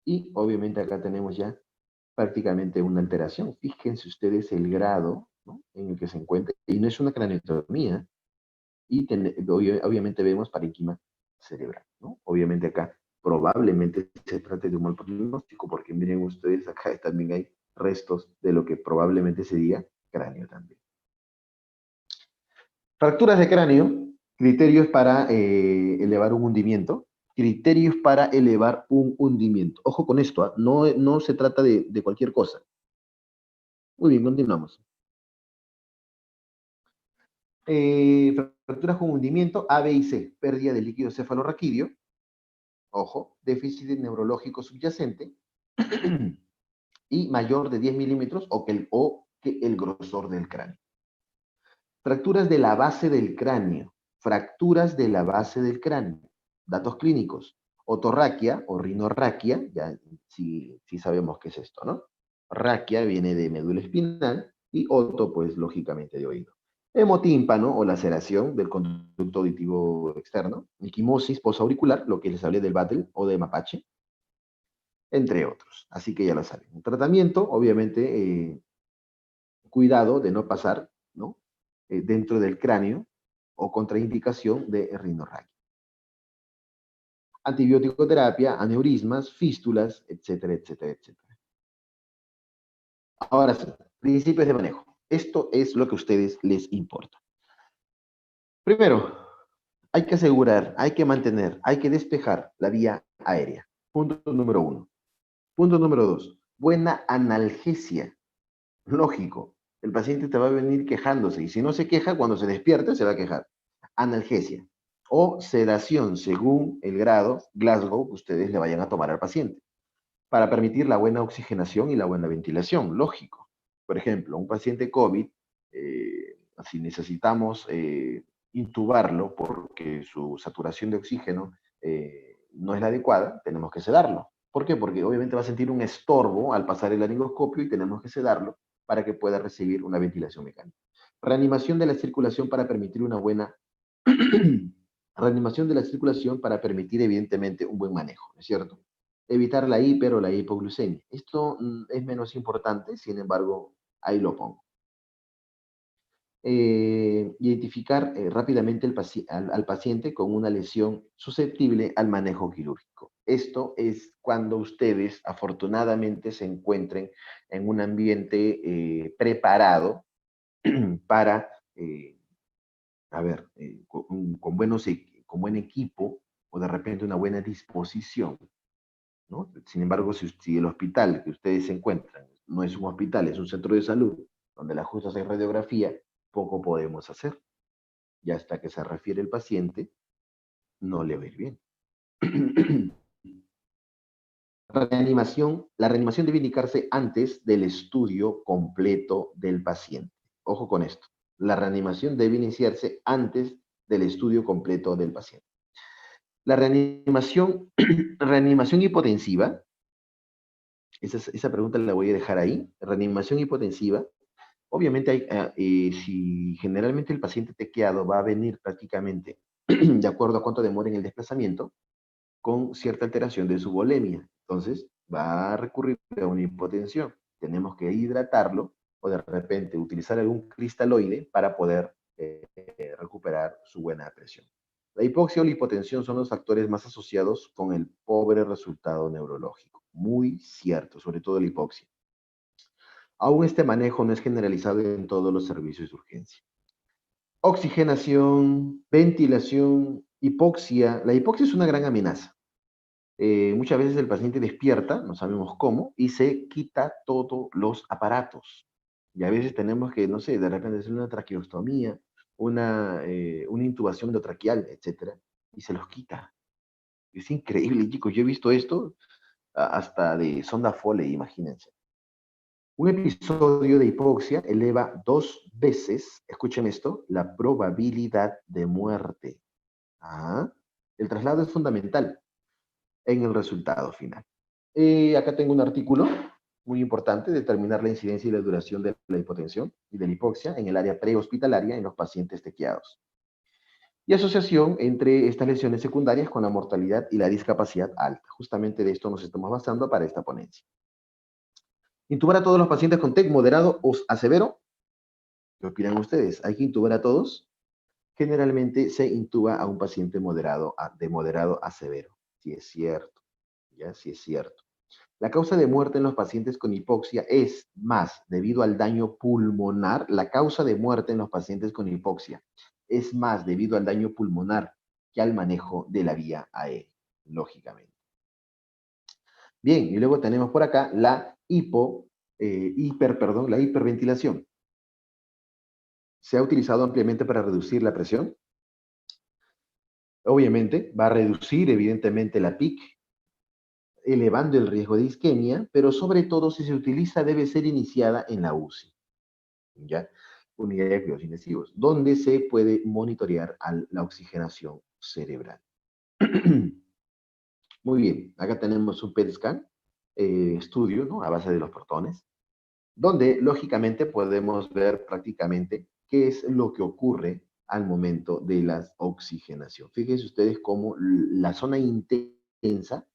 Y obviamente acá tenemos ya prácticamente una alteración. Fíjense ustedes el grado, ¿no?, en el que se encuentra. Y no es una craneotomía. Y obviamente vemos parénquima cerebral, ¿no? Obviamente acá probablemente se trate de un mal pronóstico, porque miren ustedes, acá también hay restos de lo que probablemente sería cráneo también. Fracturas de cráneo, criterios para elevar un hundimiento. Criterios para elevar un hundimiento. Ojo con esto, ¿ah? No se trata de cualquier cosa. Muy bien, continuamos. Fracturas con hundimiento A, B y C. Pérdida de líquido cefalorraquídeo. Ojo, déficit neurológico subyacente y mayor de 10 milímetros o que el grosor del cráneo. Fracturas de la base del cráneo. Fracturas de la base del cráneo. Datos clínicos. Otorraquia o rinorraquia, ya sí sabemos qué es esto, ¿no? Raquia viene de médula espinal y oto, pues, lógicamente de oído. Hemotímpano o laceración del conducto auditivo externo. Equimosis posauricular, lo que les hablé del Battle o de mapache, entre otros. Así que ya lo saben. Un tratamiento, obviamente, cuidado de no pasar, ¿no?, dentro del cráneo o contraindicación de rinorraquia. Antibiótico terapia, aneurismas, fístulas, etcétera, etcétera, etcétera. Ahora sí, principios de manejo. Esto es lo que a ustedes les importa. Primero, hay que asegurar, hay que mantener, hay que despejar la vía aérea. Punto número 1. Punto número 2. Buena analgesia. Lógico, el paciente te va a venir quejándose y si no se queja, cuando se despierte se va a quejar. Analgesia o sedación según el grado Glasgow que ustedes le vayan a tomar al paciente para permitir la buena oxigenación y la buena ventilación, lógico. Por ejemplo, un paciente COVID, si necesitamos intubarlo porque su saturación de oxígeno no es la adecuada, tenemos que sedarlo. ¿Por qué? Porque obviamente va a sentir un estorbo al pasar el laringoscopio y tenemos que sedarlo para que pueda recibir una ventilación mecánica. Reanimación de la circulación para permitir una buena reanimación de la circulación para permitir evidentemente un buen manejo, ¿no es cierto? Evitar la hiper o la hipoglucemia. Esto es menos importante, sin embargo, ahí lo pongo. Identificar rápidamente al paciente con una lesión susceptible al manejo quirúrgico. Esto es cuando ustedes afortunadamente se encuentren en un ambiente preparado para, con buen equipo o de repente una buena disposición, ¿no? Sin embargo, si el hospital que ustedes se encuentran no es un hospital, es un centro de salud, donde la justa hace radiografía, poco podemos hacer. Y hasta que se refiere el paciente, no le va a ir bien. La reanimación debe indicarse antes del estudio completo del paciente. Ojo con esto. La reanimación debe iniciarse antes del estudio completo del paciente. La reanimación hipotensiva, esa pregunta la voy a dejar ahí. Reanimación hipotensiva. Obviamente, si generalmente el paciente tequeado va a venir prácticamente de acuerdo a cuánto demora en el desplazamiento, con cierta alteración de su volemia. Entonces, va a recurrir a una hipotensión. Tenemos que hidratarlo o de repente utilizar algún cristaloide para poder recuperar su buena presión. La hipoxia o la hipotensión son los factores más asociados con el pobre resultado neurológico. Muy cierto, sobre todo la hipoxia. Aún este manejo no es generalizado en todos los servicios de urgencia. Oxigenación, ventilación, hipoxia. La hipoxia es una gran amenaza. Muchas veces el paciente despierta, no sabemos cómo, y se quita todos los aparatos. Y a veces tenemos que, no sé, de repente hacer una traqueostomía, una intubación endotraqueal, etcétera, y se los quita. Es increíble, chicos. Yo he visto esto hasta de sonda Foley, imagínense. Un episodio de hipoxia eleva 2 veces, escuchen esto, la probabilidad de muerte. Ah, el traslado es fundamental en el resultado final. Acá tengo un artículo muy importante, determinar la incidencia y la duración de la hipotensión y de la hipoxia en el área prehospitalaria en los pacientes tequiados. Y asociación entre estas lesiones secundarias con la mortalidad y la discapacidad alta. Justamente de esto nos estamos basando para esta ponencia. Intubar a todos los pacientes con TEC moderado o a severo. ¿Qué opinan ustedes? ¿Hay que intubar a todos? Generalmente se intuba a un paciente de moderado a severo. Sí es cierto, ya sí es cierto. La causa de muerte en los pacientes con hipoxia es más debido al daño pulmonar. La causa de muerte en los pacientes con hipoxia es más debido al daño pulmonar que al manejo de la vía aérea, lógicamente. Bien, y luego tenemos por acá la la hiperventilación. Se ha utilizado ampliamente para reducir la presión. Obviamente, va a reducir evidentemente la PIC, elevando el riesgo de isquemia, pero sobre todo si se utiliza debe ser iniciada en la UCI, ¿ya? Unidad de cuidados intensivos, donde se puede monitorear la oxigenación cerebral. Muy bien, acá tenemos un PET scan, estudio, ¿no? A base de los protones, donde lógicamente podemos ver prácticamente qué es lo que ocurre al momento de la oxigenación. Fíjense ustedes cómo la zona intensa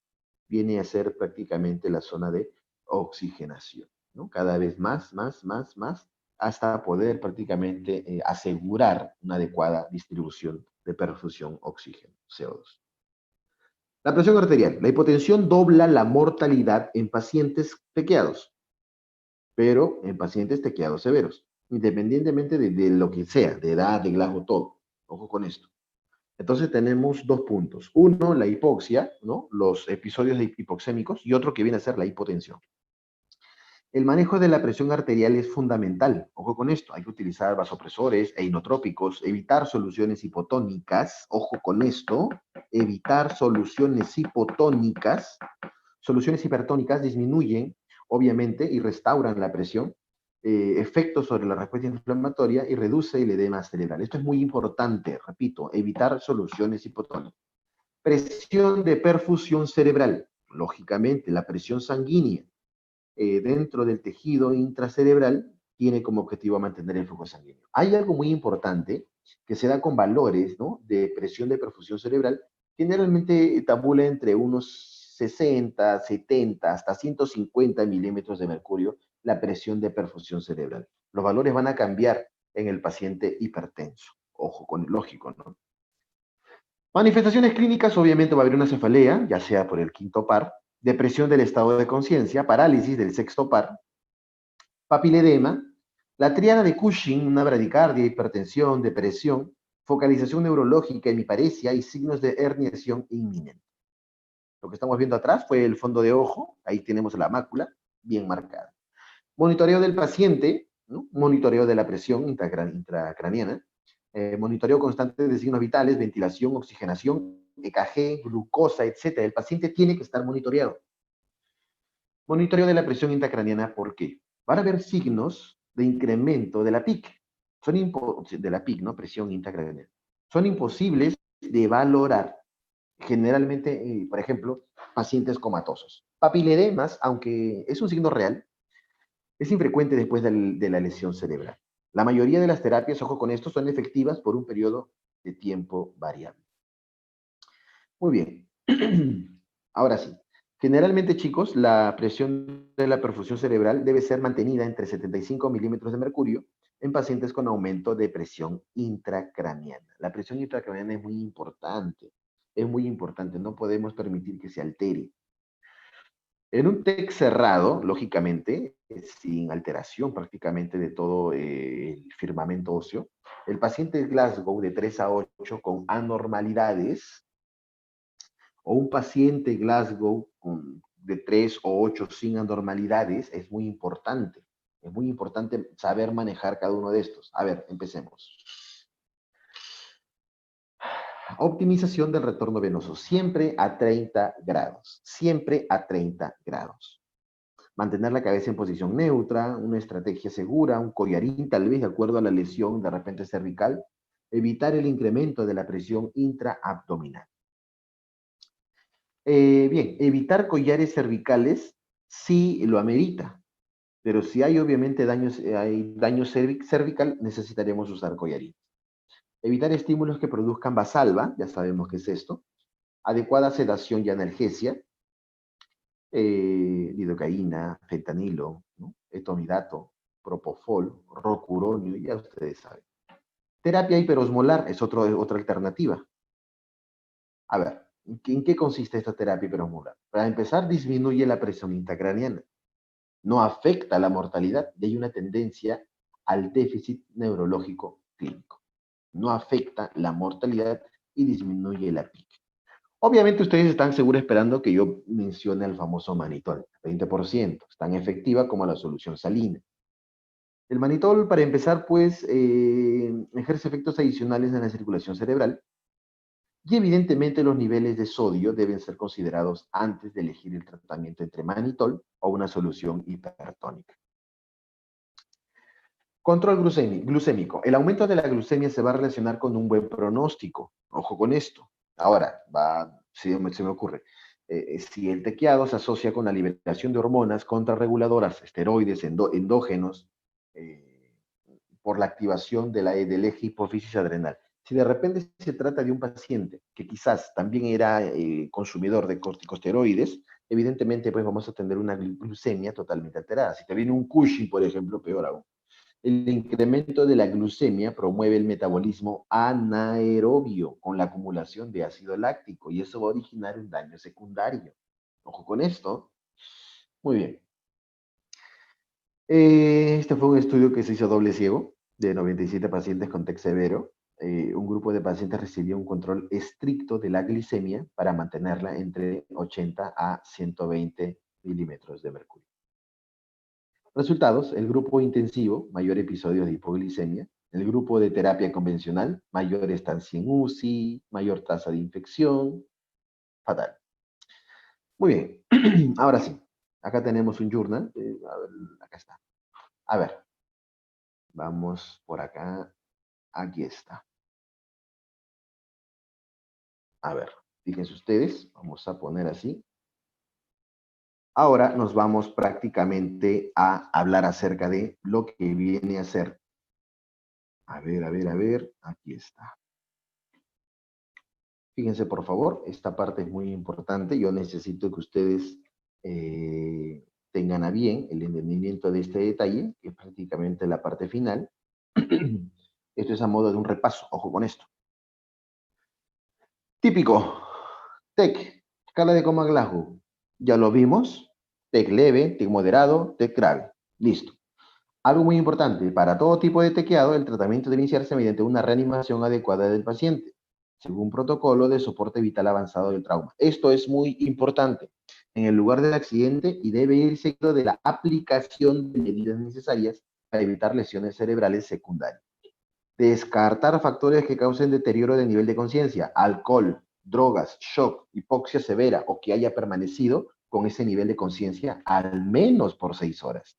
viene a ser prácticamente la zona de oxigenación, ¿no? Cada vez más, hasta poder prácticamente asegurar una adecuada distribución de perfusión oxígeno, CO2. La presión arterial. La hipotensión dobla la mortalidad en pacientes tequiados, pero en pacientes tequiados severos, independientemente de lo que sea, de edad, de Glasgow, todo. Ojo con esto. Entonces tenemos dos puntos. Uno, la hipoxia, ¿no? Los episodios hipoxémicos, y otro que viene a ser la hipotensión. El manejo de la presión arterial es fundamental. Ojo con esto, hay que utilizar vasopresores e inotrópicos, evitar soluciones hipotónicas. Ojo con esto, evitar soluciones hipotónicas. Soluciones hipertónicas disminuyen, obviamente, y restauran la presión, efectos sobre la respuesta inflamatoria y reduce el edema cerebral. Esto es muy importante, repito, evitar soluciones hipotónicas. Presión de perfusión cerebral. Lógicamente, la presión sanguínea dentro del tejido intracerebral tiene como objetivo mantener el flujo sanguíneo. Hay algo muy importante que se da con valores, ¿no?, de presión de perfusión cerebral, generalmente tabula entre unos 60, 70, hasta 150 milímetros de mercurio la presión de perfusión cerebral. Los valores van a cambiar en el paciente hipertenso. Ojo con el lógico, ¿no? Manifestaciones clínicas, obviamente va a haber una cefalea, ya sea por el quinto par, depresión del estado de conciencia, parálisis del sexto par, papiledema, la tríada de Cushing, una bradicardia, hipertensión, depresión, focalización neurológica, hemiparesia y signos de herniación inminente. Lo que estamos viendo atrás fue el fondo de ojo, ahí tenemos la mácula bien marcada. Monitoreo del paciente, ¿no? Monitoreo de la presión intracraniana, monitoreo constante de signos vitales, ventilación, oxigenación, EKG, glucosa, etc. El paciente tiene que estar monitoreado. Monitoreo de la presión intracraniana, ¿por qué? Van a haber signos de incremento de la PIC, de la PIC, ¿no? Presión intracraniana. Son imposibles de valorar, generalmente, por ejemplo, pacientes comatosos. Papiledemas, aunque es un signo real, es infrecuente después de la lesión cerebral. La mayoría de las terapias, ojo con esto, son efectivas por un periodo de tiempo variable. Muy bien. Ahora sí. Generalmente, chicos, la presión de la perfusión cerebral debe ser mantenida entre 75 milímetros de mercurio en pacientes con aumento de presión intracraniana. La presión intracraniana es muy importante. Es muy importante. No podemos permitir que se altere. En un TEC cerrado, lógicamente, sin alteración prácticamente de todo el firmamento óseo, el paciente Glasgow de 3 a 8 con anormalidades, o un paciente Glasgow de 3 o 8 sin anormalidades, es muy importante. Es muy importante saber manejar cada uno de estos. A ver, empecemos. Optimización del retorno venoso, siempre a 30 grados. Siempre a 30 grados. Mantener la cabeza en posición neutra, una estrategia segura, un collarín tal vez de acuerdo a la lesión de repente cervical, evitar el incremento de la presión intraabdominal. Bien, evitar collares cervicales sí lo amerita, pero si hay obviamente hay daño cervical, necesitaremos usar collarín. Evitar estímulos que produzcan vasalva, ya sabemos qué es esto, adecuada sedación y analgesia, lidocaína, fentanilo, ¿no? Etomidato, propofol, rocuronio, ya ustedes saben. Terapia hiperosmolar es otra alternativa. A ver, ¿en qué consiste esta terapia hiperosmolar? Para empezar, disminuye la presión intracraneana, no afecta la mortalidad y hay una tendencia al déficit neurológico clínico. No afecta la mortalidad y disminuye la PIC. Obviamente ustedes están seguros esperando que yo mencione al famoso manitol, 20%, es tan efectiva como la solución salina. El manitol, para empezar, pues, ejerce efectos adicionales en la circulación cerebral y evidentemente los niveles de sodio deben ser considerados antes de elegir el tratamiento entre manitol o una solución hipertónica. Control glucémico. El aumento de la glucemia se va a relacionar con un buen pronóstico. Ojo con esto. Ahora, se me ocurre, si el tequiado se asocia con la liberación de hormonas contrarreguladoras, esteroides endógenos, por la activación del eje hipófisis adrenal. Si de repente se trata de un paciente que quizás también era consumidor de corticosteroides, evidentemente pues vamos a tener una glucemia totalmente alterada. Si te viene un Cushing, por ejemplo, peor aún. El incremento de la glucemia promueve el metabolismo anaerobio con la acumulación de ácido láctico y eso va a originar un daño secundario. Ojo con esto. Muy bien. Este fue un estudio que se hizo doble ciego de 97 pacientes con TEC severo. Un grupo de pacientes recibió un control estricto de la glicemia para mantenerla entre 80 a 120 milímetros de mercurio. Resultados: el grupo intensivo, mayor episodio de hipoglicemia; el grupo de terapia convencional, mayor estancia en UCI, mayor tasa de infección, fatal. Muy bien, ahora sí, acá tenemos un journal, a ver, acá está. A ver, vamos por acá, aquí está. A ver, fíjense ustedes, vamos a poner así. Ahora nos vamos prácticamente a hablar acerca de lo que viene a ser. A ver, aquí está. Fíjense, por favor, esta parte es muy importante. Yo necesito que ustedes tengan a bien el entendimiento de este detalle, que es prácticamente la parte final. Esto es a modo de un repaso, ojo con esto. Típico, TEC, escala de Comas-Glasgow. Ya lo vimos, TEC leve, TEC moderado, TEC grave. Listo. Algo muy importante, para todo tipo de tequeado, el tratamiento debe iniciarse mediante una reanimación adecuada del paciente, según protocolo de soporte vital avanzado del trauma. Esto es muy importante en el lugar del accidente y debe ir seguido de la aplicación de medidas necesarias para evitar lesiones cerebrales secundarias. Descartar factores que causen deterioro de nivel de conciencia, alcohol, drogas, shock, hipoxia severa o que haya permanecido con ese nivel de conciencia al menos por 6 horas.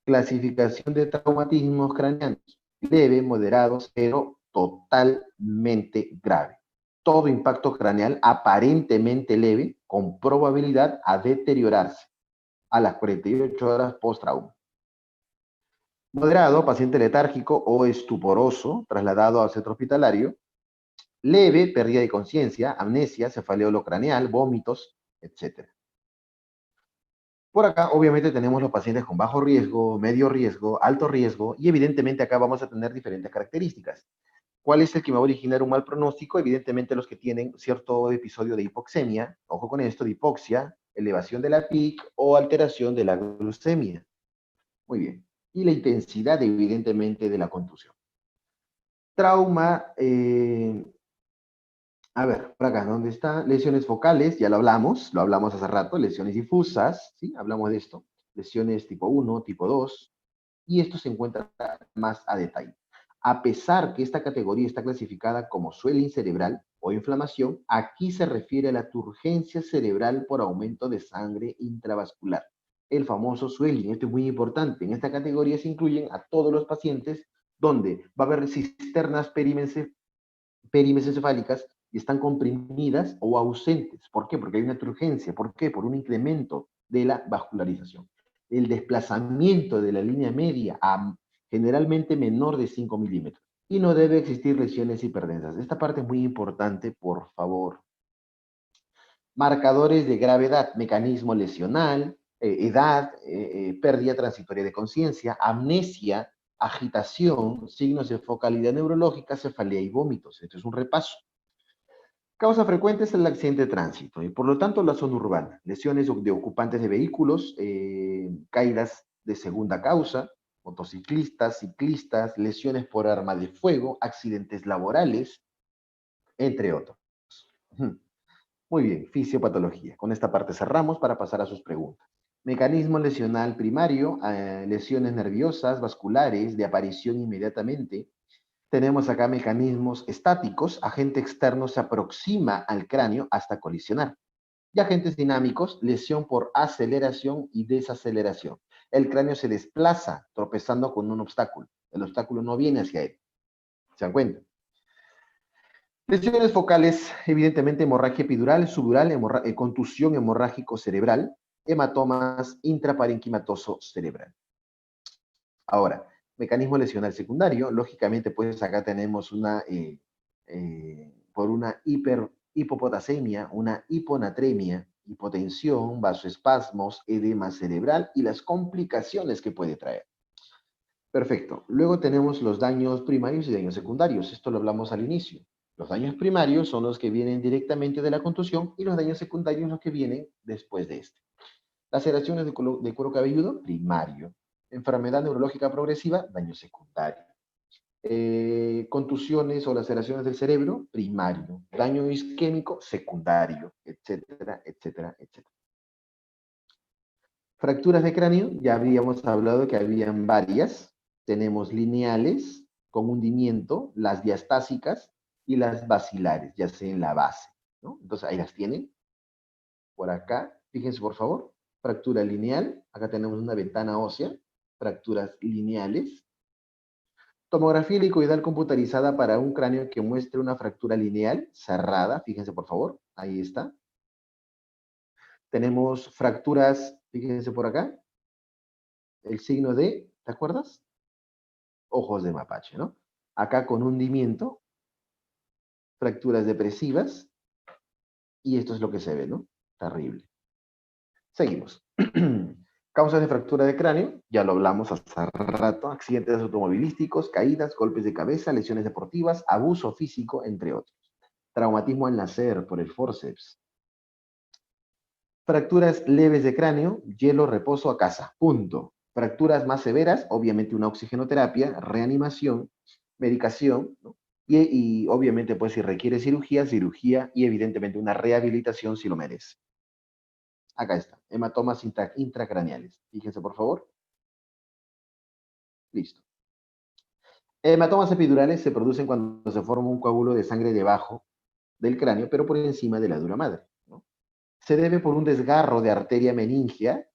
Clasificación de traumatismos craneanos: leve, moderado, severo, totalmente grave. Todo impacto craneal aparentemente leve con probabilidad a deteriorarse a las 48 horas post-trauma. Moderado, paciente letárgico o estuporoso, trasladado al centro hospitalario. Leve, pérdida de conciencia, amnesia, cefalea holocraneal, vómitos, etc. Por acá, obviamente, tenemos los pacientes con bajo riesgo, medio riesgo, alto riesgo, y evidentemente acá vamos a tener diferentes características. ¿Cuál es el que me va a originar un mal pronóstico? Evidentemente los que tienen cierto episodio de hipoxemia, ojo con esto, de hipoxia, elevación de la PIC o alteración de la glucemia. Muy bien. Y la intensidad, evidentemente, de la contusión. Trauma, a ver, por acá, ¿dónde está? Lesiones focales, ya lo hablamos hace rato, lesiones difusas, ¿sí? Hablamos de esto. Lesiones tipo 1, tipo 2, y esto se encuentra más a detalle. A pesar que esta categoría está clasificada como swelling cerebral o inflamación, aquí se refiere a la turgencia cerebral por aumento de sangre intravascular. el famoso swelling. Esto es muy importante. En esta categoría se incluyen a todos los pacientes donde va a haber cisternas perimesencefálicas y están comprimidas o ausentes. ¿Por qué? Porque hay una turgencia. ¿Por qué? Por un incremento de la vascularización. El desplazamiento de la línea media a generalmente menor de 5 milímetros. Y no debe existir lesiones hiperdensas. Esta parte es muy importante, por favor. Marcadores de gravedad, mecanismo lesional, edad, pérdida transitoria de conciencia, amnesia, agitación, signos de focalidad neurológica, cefalea y vómitos. Esto es un repaso. Causa frecuente es el accidente de tránsito y por lo tanto la zona urbana, lesiones de ocupantes de vehículos, caídas de segunda causa, motociclistas, ciclistas, lesiones por arma de fuego, accidentes laborales, entre otros. Muy bien, fisiopatología. Con esta parte cerramos para pasar a sus preguntas. Mecanismo lesional primario, lesiones nerviosas, vasculares, de aparición inmediatamente. Tenemos acá mecanismos estáticos, agente externo se aproxima al cráneo hasta colisionar. Y agentes dinámicos, lesión por aceleración y desaceleración. El cráneo se desplaza tropezando con un obstáculo. El obstáculo no viene hacia él. ¿Se dan cuenta? Lesiones focales, evidentemente hemorragia epidural, subdural, contusión hemorrágico cerebral, hematomas intraparenquimatoso cerebral. Ahora, mecanismo lesional secundario, lógicamente pues acá tenemos una, por una hipopotasemia, una hiponatremia, hipotensión, vasoespasmos, edema cerebral y las complicaciones que puede traer. Perfecto. Luego tenemos los daños primarios y daños secundarios. Esto lo hablamos al inicio. Los daños primarios son los que vienen directamente de la contusión y los daños secundarios los que vienen después de este. Laceraciones de cuero cabelludo, primario. Enfermedad neurológica progresiva, daño secundario. Contusiones o laceraciones del cerebro, primario. Daño isquémico, secundario, etcétera, etcétera, etcétera. Fracturas de cráneo, ya habíamos hablado que habían varias. Tenemos lineales con hundimiento, las diastásicas y las basilares, ya sea en la base, ¿no? Entonces ahí las tienen. Por acá, fíjense por favor, fractura lineal, acá tenemos una ventana ósea, fracturas lineales. Tomografía helicoidal computarizada para un cráneo que muestre una fractura lineal cerrada, fíjense por favor, ahí está. Tenemos fracturas, fíjense por acá, el signo de, ¿te acuerdas? Ojos de mapache, ¿no? Acá con hundimiento, fracturas depresivas, y esto es lo que se ve, ¿no? Terrible. Seguimos. Causas de fractura de cráneo, ya lo hablamos hace rato, accidentes automovilísticos, caídas, golpes de cabeza, lesiones deportivas, abuso físico, entre otros. Traumatismo al nacer por el forceps. Fracturas leves de cráneo, hielo, reposo a casa, punto. Fracturas más severas, obviamente una oxigenoterapia, reanimación, medicación, ¿no? Y obviamente pues si requiere cirugía, cirugía y evidentemente una rehabilitación si lo merece. Acá está, hematomas intracraneales. Fíjense por favor. Listo. Hematomas epidurales se producen cuando se forma un coágulo de sangre debajo del cráneo, pero por encima de la dura madre, ¿no? Se debe por un desgarro de arteria meningia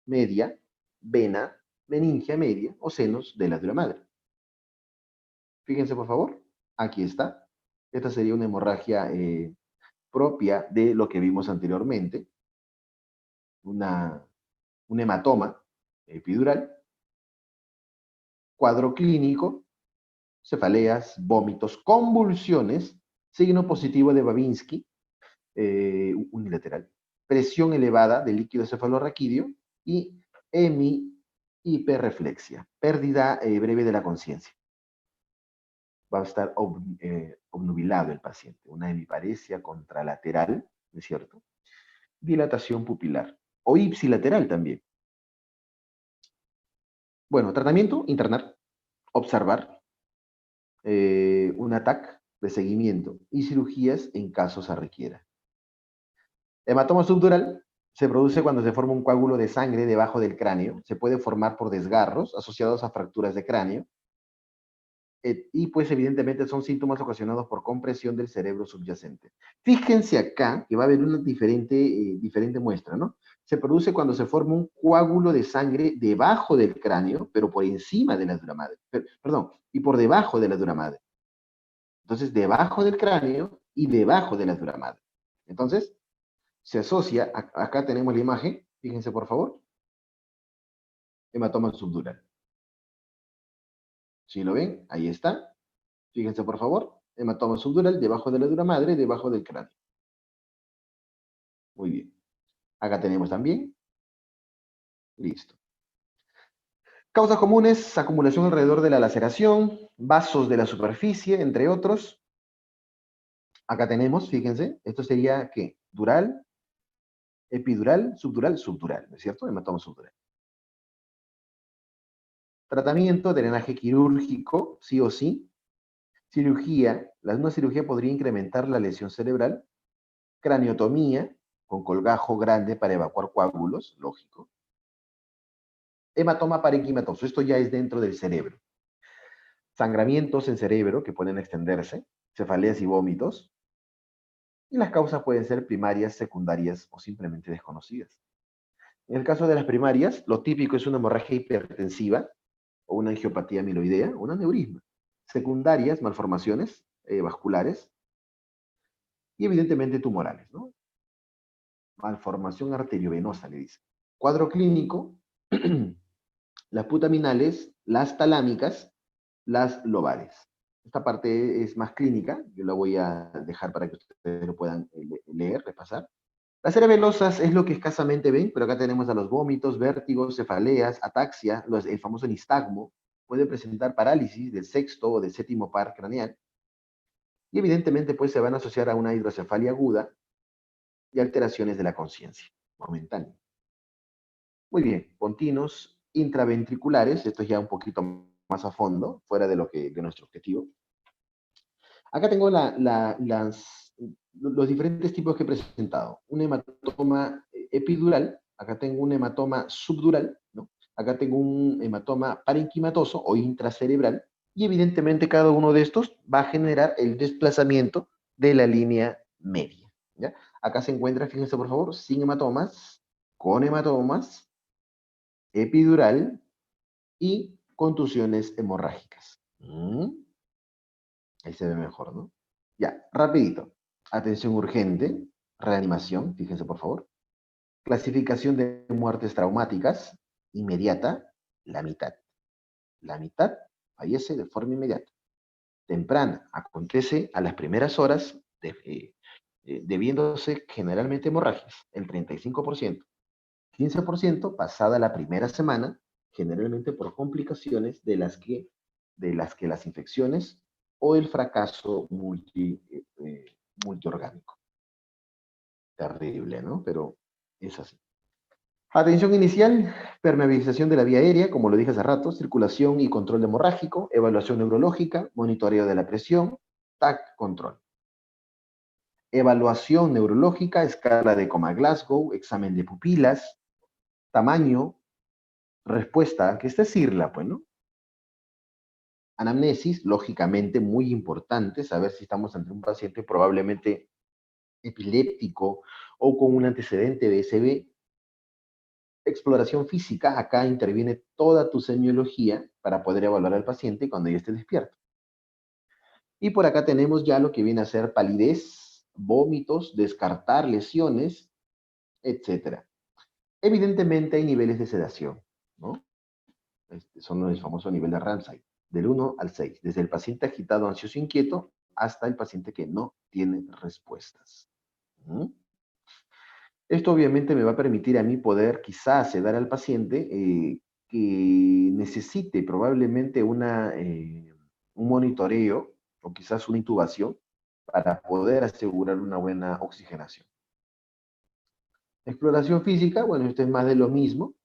media, vena, meningia media o senos de la dura madre. Fíjense por favor, aquí está. Esta sería una hemorragia propia de lo que vimos anteriormente, un hematoma epidural, cuadro clínico, cefaleas, vómitos, convulsiones, signo positivo de Babinski, unilateral, presión elevada del líquido cefalorraquídeo y hiperreflexia, pérdida breve de la conciencia. Va a estar obnubilado el paciente, una hemiparesia contralateral, ¿no es cierto? Dilatación pupilar, o ipsilateral también. Bueno, tratamiento, internar, observar, un ataque de seguimiento y cirugías en caso se requiera. Hematoma subdural se produce cuando se forma un coágulo de sangre debajo del cráneo. Se puede formar por desgarros asociados a fracturas de cráneo. Y pues evidentemente son síntomas ocasionados por compresión del cerebro subyacente. Fíjense acá que va a haber una diferente muestra, ¿no? se produce cuando se forma un coágulo de sangre debajo del cráneo, pero por encima de la dura madre. Perdón, y por debajo de la dura madre. Entonces, debajo del cráneo y debajo de la dura madre. Entonces, se asocia, acá tenemos la imagen, fíjense por favor, hematoma subdural. ¿Sí lo ven? Ahí está. Fíjense por favor, hematoma subdural debajo de la dura madre, debajo del cráneo. Muy bien. Acá tenemos también. Listo. Causas comunes, acumulación alrededor de la laceración, vasos de la superficie, entre otros. Acá tenemos, fíjense, esto sería, ¿qué? Dural, epidural, subdural, ¿no es cierto? Hematoma subdural. Tratamiento, drenaje quirúrgico, sí o sí. Cirugía, una cirugía podría incrementar la lesión cerebral. Craniotomía, con colgajo grande para evacuar coágulos, lógico. Hematoma parenquimatoso, esto ya es dentro del cerebro. Sangramientos en cerebro que pueden extenderse, cefaleas y vómitos. Y las causas pueden ser primarias, secundarias o simplemente desconocidas. En el caso de las primarias, lo típico es una hemorragia hipertensiva o una angiopatía amiloidea o un aneurisma. Secundarias, malformaciones vasculares y evidentemente tumorales, ¿no? Malformación arteriovenosa, le dice. Cuadro clínico, las putaminales, las talámicas, las lobales. Esta parte es más clínica, yo la voy a dejar para que ustedes lo puedan leer, repasar. Las cerebelosas es lo que escasamente ven, pero acá tenemos a los vómitos, vértigos, cefaleas, ataxia, el famoso nistagmo, puede presentar parálisis del sexto o del séptimo par craneal, y evidentemente pues se van a asociar a una hidrocefalia aguda y alteraciones de la conciencia momentánea. Muy bien, pontinos intraventriculares, esto es ya un poquito más a fondo, fuera de nuestro objetivo. Acá tengo los diferentes tipos que he presentado. Un hematoma epidural, acá tengo un hematoma subdural, ¿no? Acá tengo un hematoma parenquimatoso o intracerebral, y evidentemente cada uno de estos va a generar el desplazamiento de la línea media, ¿ya? Acá se encuentra, fíjense por favor, sin hematomas, con hematomas, epidural y contusiones hemorrágicas. Ahí se ve mejor, ¿no? Ya, rapidito. Atención urgente, reanimación, fíjense por favor. Clasificación de muertes traumáticas, inmediata, la mitad. La mitad fallece de forma inmediata. Temprana, acontece a las primeras horas, debiéndose generalmente hemorragias, el 35%. 15% pasada la primera semana, generalmente por complicaciones de las que las infecciones o el fracaso multiorgánico. Terrible, ¿no? Pero es así. Atención inicial, permeabilización de la vía aérea, como lo dije hace rato, circulación y control hemorrágico, evaluación neurológica, monitoreo de la presión, TAC, control. Evaluación neurológica, escala de Coma-Glasgow, examen de pupilas, tamaño, respuesta, que esta es IRLA, pues, ¿no? Anamnesis, lógicamente muy importante, saber si estamos ante un paciente probablemente epiléptico o con un antecedente de SB. Exploración física, acá interviene toda tu semiología para poder evaluar al paciente cuando ya esté despierto. Y por acá tenemos ya lo que viene a ser palidez, vómitos, descartar lesiones, etc. Evidentemente hay niveles de sedación, ¿no? Son el famoso nivel de Ramsay, del 1 al 6, desde el paciente agitado, ansioso, inquieto, hasta el paciente que no tiene respuestas. Esto obviamente me va a permitir a mí poder quizás sedar al paciente que necesite probablemente un monitoreo o quizás una intubación para poder asegurar una buena oxigenación. Exploración física, bueno, esto es más de lo mismo.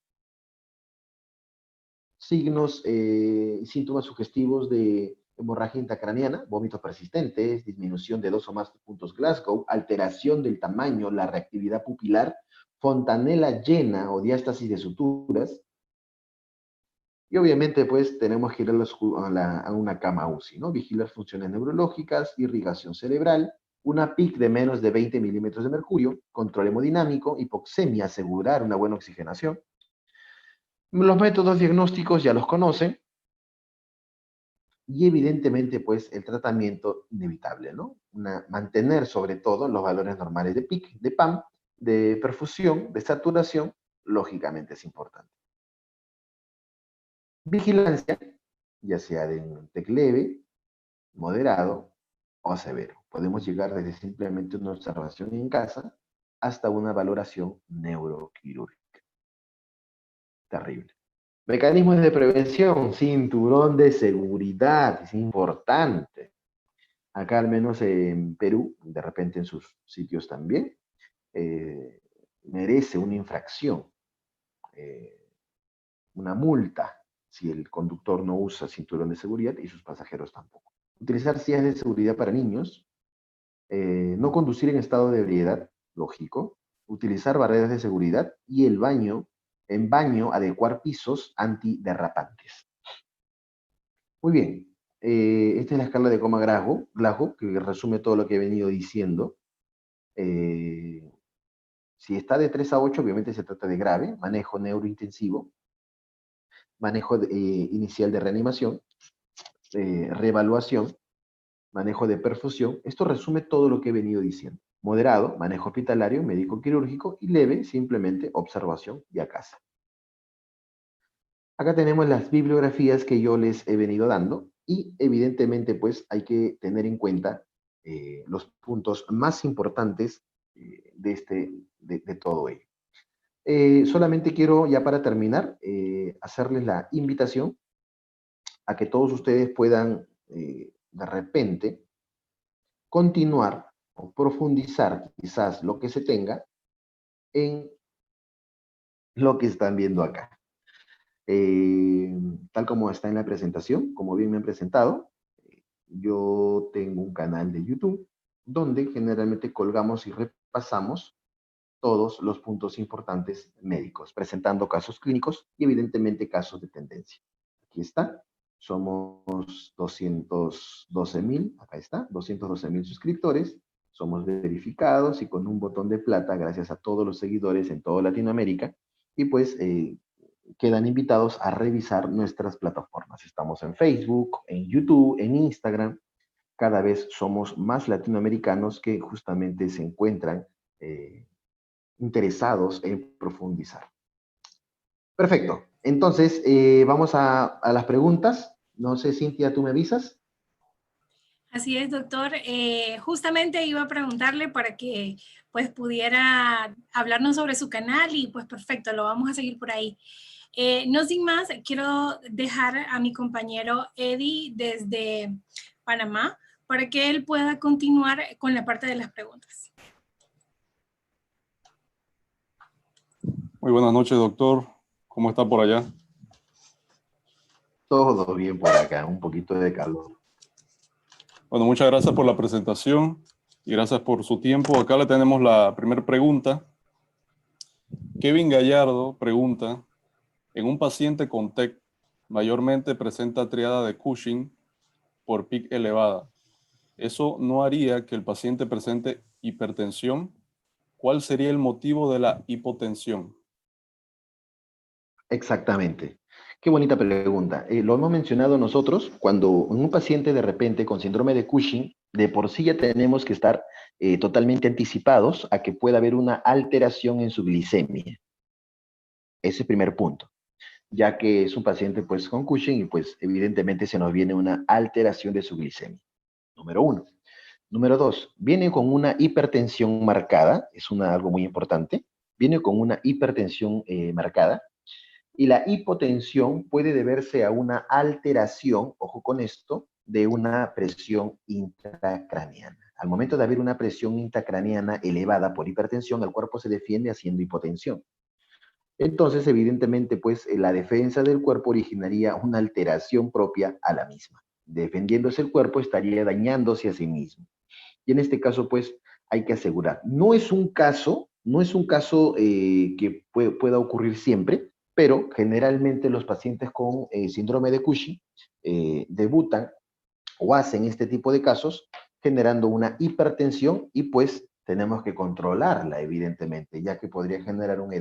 Signos y síntomas sugestivos de hemorragia intracraneana, vómitos persistentes, disminución de 2 o más puntos Glasgow, alteración del tamaño, la reactividad pupilar, fontanela llena o diástasis de suturas. Y obviamente, pues, tenemos que ir a una cama UCI, ¿no? Vigilar funciones neurológicas, irrigación cerebral, una PIC de menos de 20 milímetros de mercurio, control hemodinámico, hipoxemia, asegurar una buena oxigenación. Los métodos diagnósticos ya los conocen, y evidentemente, pues, el tratamiento inevitable, ¿no? Mantener sobre todo los valores normales de PIC, de PAM, de perfusión, de saturación, lógicamente es importante. Vigilancia, ya sea de un TEC leve, moderado o severo. Podemos llegar desde simplemente una observación en casa hasta una valoración neuroquirúrgica. Terrible. Mecanismos de prevención, cinturón de seguridad, es importante. Acá al menos en Perú, de repente en sus sitios también, merece una infracción, una multa, si el conductor no usa cinturón de seguridad y sus pasajeros tampoco. Utilizar sillas de seguridad para niños, no conducir en estado de ebriedad, lógico, utilizar barreras de seguridad y en baño adecuar pisos antiderrapantes. Muy bien, esta es la escala de Coma-Glasgow, que resume todo lo que he venido diciendo. Si está de 3 a 8, obviamente se trata de grave, manejo neurointensivo, manejo inicial de reanimación, reevaluación, manejo de perfusión. Esto resume todo lo que he venido diciendo. Moderado, manejo hospitalario, médico quirúrgico, y leve, simplemente observación y a casa. Acá tenemos las bibliografías que yo les he venido dando y evidentemente pues hay que tener en cuenta los puntos más importantes de todo ello. Solamente quiero ya para terminar hacerles la invitación a que todos ustedes puedan de repente continuar o profundizar quizás lo que se tenga en lo que están viendo acá. Tal como está en la presentación, como bien me han presentado, yo tengo un canal de YouTube donde generalmente colgamos y repasamos todos los puntos importantes médicos, presentando casos clínicos y evidentemente casos de tendencia. Aquí está, somos 212,000, acá está, 212,000 suscriptores, somos verificados y con un botón de plata gracias a todos los seguidores en toda Latinoamérica, y pues quedan invitados a revisar nuestras plataformas. Estamos en Facebook, en YouTube, en Instagram. Cada vez somos más latinoamericanos que justamente se encuentran interesados en profundizar. Perfecto. Entonces, vamos a las preguntas. No sé, Cintia, ¿tú me avisas? Así es, doctor. Justamente iba a preguntarle para que pues pudiera hablarnos sobre su canal y pues perfecto, lo vamos a seguir por ahí. No sin más, quiero dejar a mi compañero Eddie desde Panamá para que él pueda continuar con la parte de las preguntas. Muy buenas noches, doctor. ¿Cómo está por allá? Todo bien por acá, un poquito de calor. Bueno, muchas gracias por la presentación y gracias por su tiempo. Acá le tenemos la primera pregunta. Kevin Gallardo pregunta, en un paciente con TEC, mayormente presenta triada de Cushing por PIC elevada. ¿Eso no haría que el paciente presente hipertensión? ¿Cuál sería el motivo de la hipotensión? Exactamente. Qué bonita pregunta. Lo hemos mencionado nosotros cuando en un paciente de repente con síndrome de Cushing, de por sí ya tenemos que estar totalmente anticipados a que pueda haber una alteración en su glicemia. Ese es el primer punto, ya que es un paciente pues con Cushing y pues evidentemente se nos viene una alteración de su glicemia. Número 1. Número 2, viene con una hipertensión marcada, es algo muy importante, viene con una hipertensión marcada. Y la hipotensión puede deberse a una alteración, ojo con esto, de una presión intracraneana. Al momento de haber una presión intracraneana elevada por hipertensión, el cuerpo se defiende haciendo hipotensión. Entonces, evidentemente, pues la defensa del cuerpo originaría una alteración propia a la misma. Defendiéndose el cuerpo, estaría dañándose a sí mismo. Y en este caso, pues, hay que asegurar. No es un caso que pueda ocurrir siempre, pero generalmente los pacientes con síndrome de Cushing debutan o hacen este tipo de casos generando una hipertensión y pues tenemos que controlarla, evidentemente, ya que podría generar un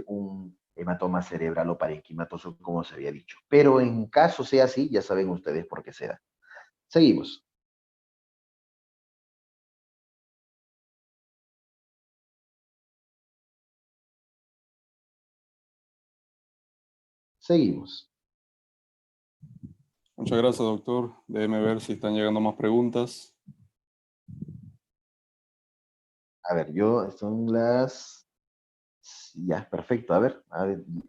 un hematoma cerebral o parenquimatoso, como se había dicho. Pero en caso sea así, ya saben ustedes por qué se da. Seguimos. Seguimos. Muchas gracias, doctor. Déjeme ver si están llegando más preguntas. A ver, son las... Ya, perfecto. A ver,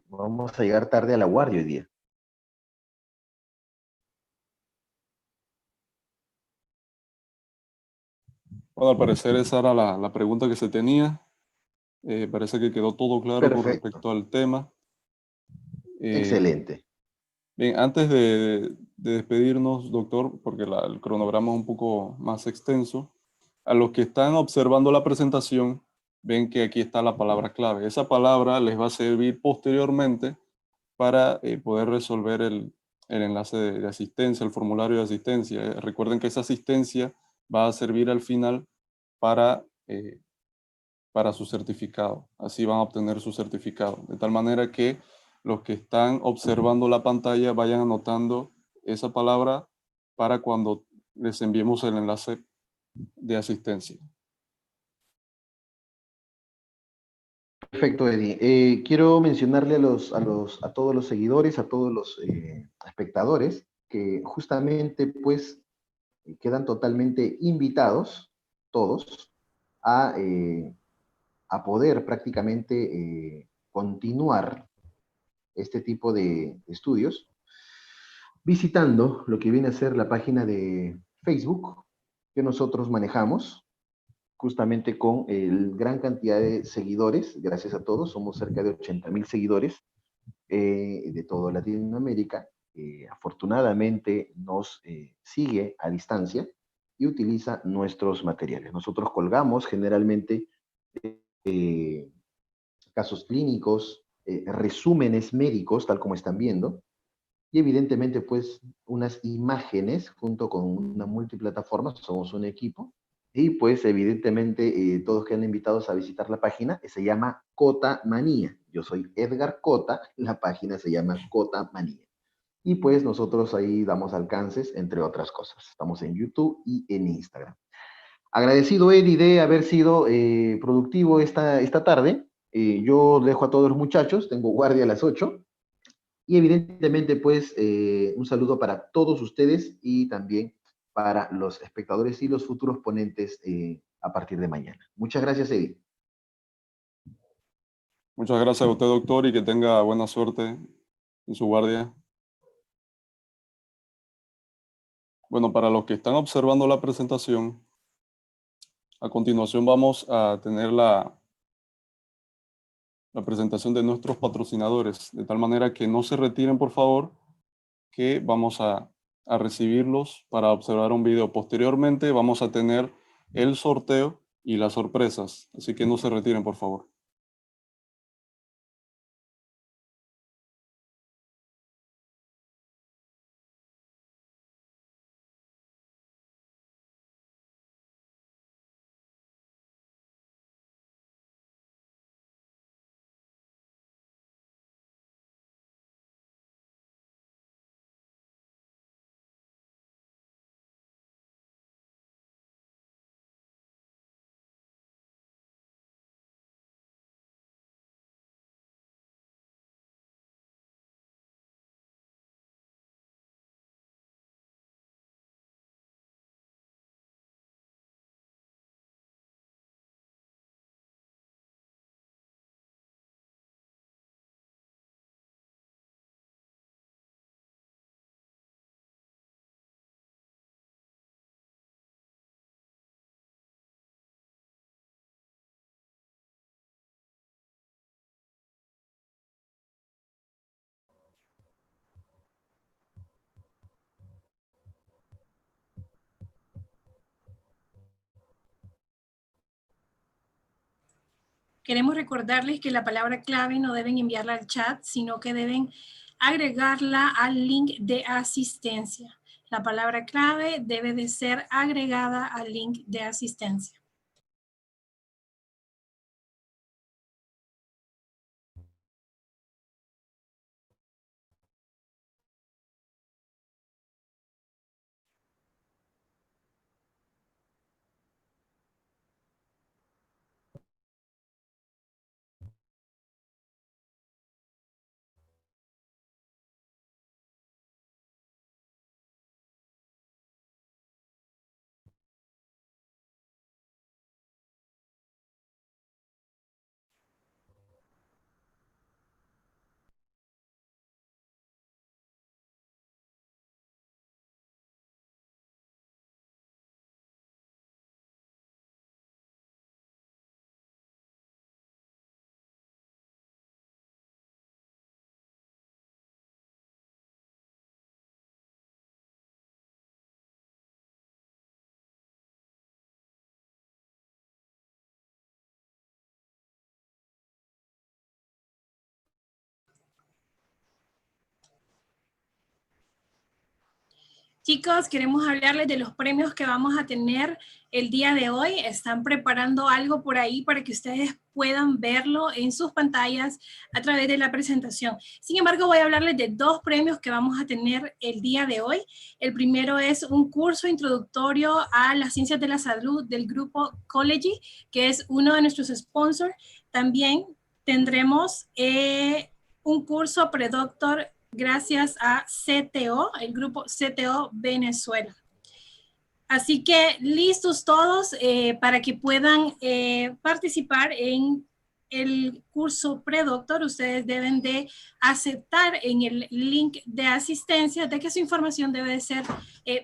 vamos a llegar tarde a la guardia hoy día. Bueno, al parecer esa era la pregunta que se tenía. Parece que quedó todo claro con Perfecto. respecto al tema. Excelente. Bien, antes de despedirnos, doctor, porque el cronograma es un poco más extenso, a los que están observando la presentación, ven que aquí está la palabra clave. Esa palabra les va a servir posteriormente para poder resolver el enlace de asistencia, el formulario de asistencia. Recuerden que esa asistencia va a servir al final para, eh, para su certificado. Así van a obtener su certificado. De tal manera que los que están observando la pantalla vayan anotando esa palabra para cuando les enviemos el enlace de asistencia. Perfecto, Eddie. Quiero mencionarle a todos los seguidores, a todos los espectadores, que justamente pues quedan totalmente invitados, todos, a, eh, a poder prácticamente continuar este tipo de estudios visitando lo que viene a ser la página de Facebook que nosotros manejamos, justamente con gran cantidad de seguidores, gracias a todos, somos cerca de 80,000 seguidores de toda Latinoamérica. Afortunadamente nos sigue a distancia y utiliza nuestros materiales. Nosotros colgamos generalmente eh, casos clínicos, resúmenes médicos, tal como están viendo, y evidentemente pues unas imágenes junto con una multiplataforma, somos un equipo, y pues evidentemente todos quedan invitados a visitar la página, se llama Cota Manía. Yo soy Edgar Cota, la página se llama Cota Manía. Y pues nosotros ahí damos alcances, entre otras cosas. Estamos en YouTube y en Instagram. Agradecido, Eddie, de haber sido productivo esta tarde. Yo dejo a todos los muchachos, tengo guardia a las 8. Y evidentemente, pues, un saludo para todos ustedes y también para los espectadores y los futuros ponentes a partir de mañana. Muchas gracias, Eddie. Muchas gracias a usted, doctor, y que tenga buena suerte en su guardia. Bueno, para los que están observando la presentación, a continuación vamos a tener la presentación de nuestros patrocinadores, de tal manera que no se retiren, por favor, que vamos a recibirlos para observar un video. Posteriormente vamos a tener el sorteo y las sorpresas, así que no se retiren, por favor. Queremos recordarles que la palabra clave no deben enviarla al chat, sino que deben agregarla al link de asistencia. La palabra clave debe de ser agregada al link de asistencia. Chicos, queremos hablarles de los premios que vamos a tener el día de hoy. Están preparando algo por ahí para que ustedes puedan verlo en sus pantallas a través de la presentación. Sin embargo, voy a hablarles de dos premios que vamos a tener el día de hoy. El primero es un curso introductorio a las ciencias de la salud del grupo Collegy, que es uno de nuestros sponsors. También tendremos un curso predoctor gracias a CTO, el grupo CTO Venezuela. Así que listos todos para que puedan participar en el curso predoctor. Ustedes deben de aceptar en el link de asistencia de que su información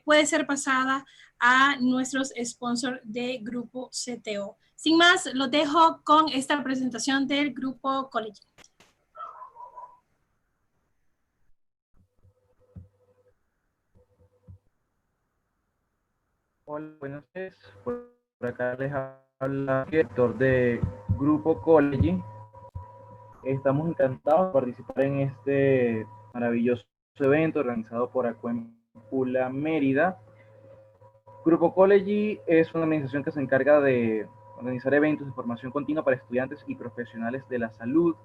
puede ser pasada a nuestros sponsors de grupo CTO. Sin más, los dejo con esta presentación del grupo College. Hola, buenas noches. Por acá les habla el director de Grupo College. Estamos encantados de participar en este maravilloso evento organizado por Acuempula Mérida. Grupo College es una organización que se encarga de organizar eventos de formación continua para estudiantes y profesionales de la salud.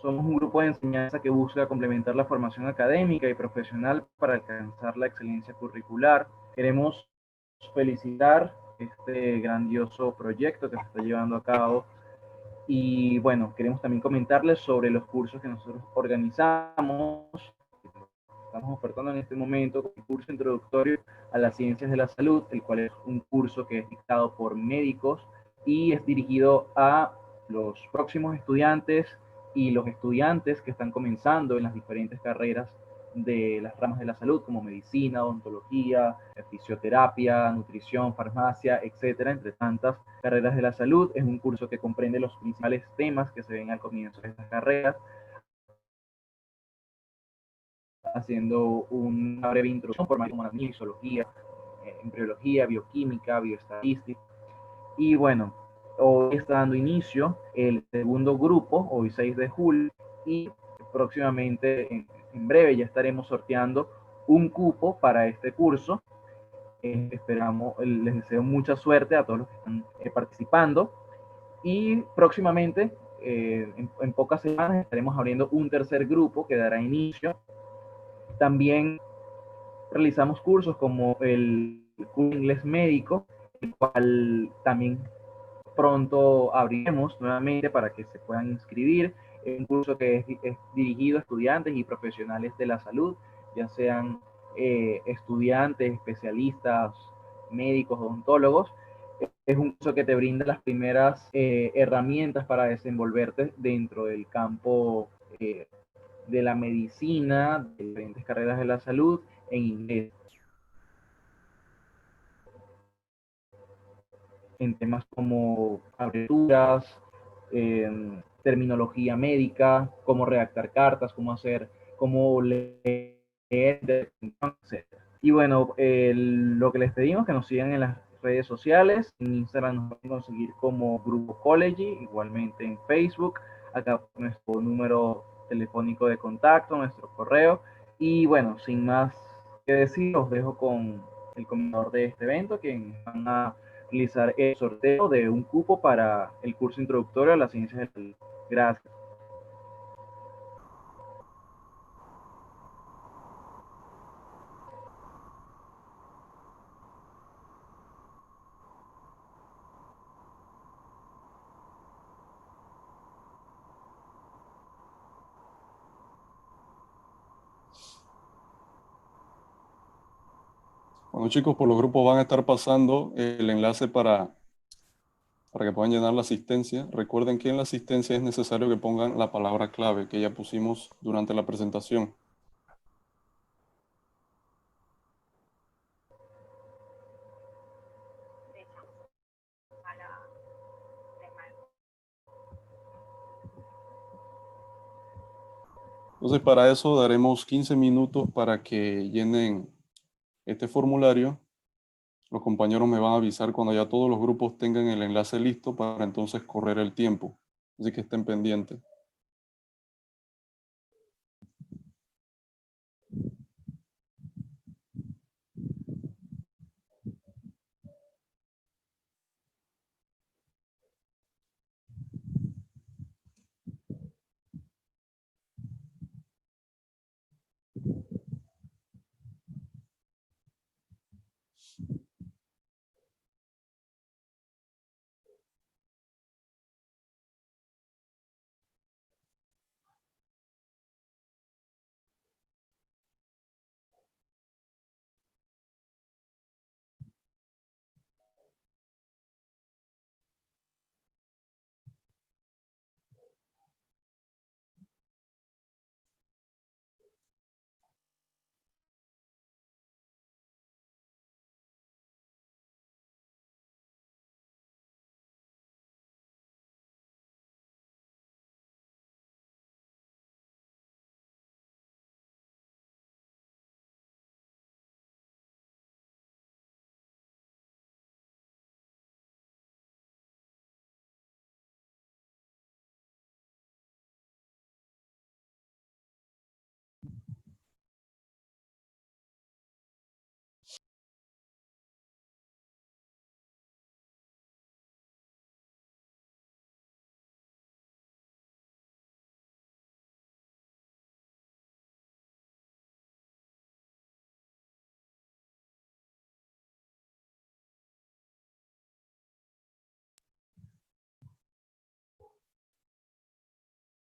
Somos un grupo de enseñanza que busca complementar la formación académica y profesional para alcanzar la excelencia curricular. Queremos felicitar este grandioso proyecto que se está llevando a cabo y bueno, queremos también comentarles sobre los cursos que nosotros organizamos. Estamos ofertando en este momento un curso introductorio a las ciencias de la salud, el cual es un curso que es dictado por médicos y es dirigido a los próximos estudiantes y los estudiantes que están comenzando en las diferentes carreras de las ramas de la salud, como medicina, odontología, fisioterapia, nutrición, farmacia, etcétera, entre tantas carreras de la salud. Es un curso que comprende los principales temas que se ven al comienzo de estas carreras, haciendo una breve introducción por como anatomía, fisiología, embriología, bioquímica, bioestadística. Y bueno, hoy está dando inicio el segundo grupo, hoy 6 de julio, y próximamente, en breve, ya estaremos sorteando un cupo para este curso. Esperamos, les deseo mucha suerte a todos los que están participando. Y próximamente, en pocas semanas, estaremos abriendo un tercer grupo que dará inicio. También realizamos cursos como el curso de inglés médico, el cual también pronto abriremos nuevamente para que se puedan inscribir. Es un curso que es dirigido a estudiantes y profesionales de la salud, ya sean estudiantes, especialistas, médicos, odontólogos. Es un curso que te brinda las primeras herramientas para desenvolverte dentro del campo de la medicina, de diferentes carreras de la salud en inglés. En temas como aberturas, terminología médica, cómo redactar cartas, cómo leer, etc. Y bueno, lo que les pedimos es que nos sigan en las redes sociales. En Instagram nos pueden conseguir como Grupo College, igualmente en Facebook. Acá nuestro número telefónico de contacto, nuestro correo. Y bueno, sin más que decir, os dejo con el coordinador de este evento, quien van a realizar el sorteo de un cupo para el curso introductorio a las ciencias de la salud. Gracias. Bueno, chicos, por los grupos van a estar pasando el enlace para que puedan llenar la asistencia. Recuerden que en la asistencia es necesario que pongan la palabra clave que ya pusimos durante la presentación. Entonces, para eso daremos 15 minutos para que llenen este formulario. Los compañeros me van a avisar cuando ya todos los grupos tengan el enlace listo para entonces correr el tiempo. Así que estén pendientes.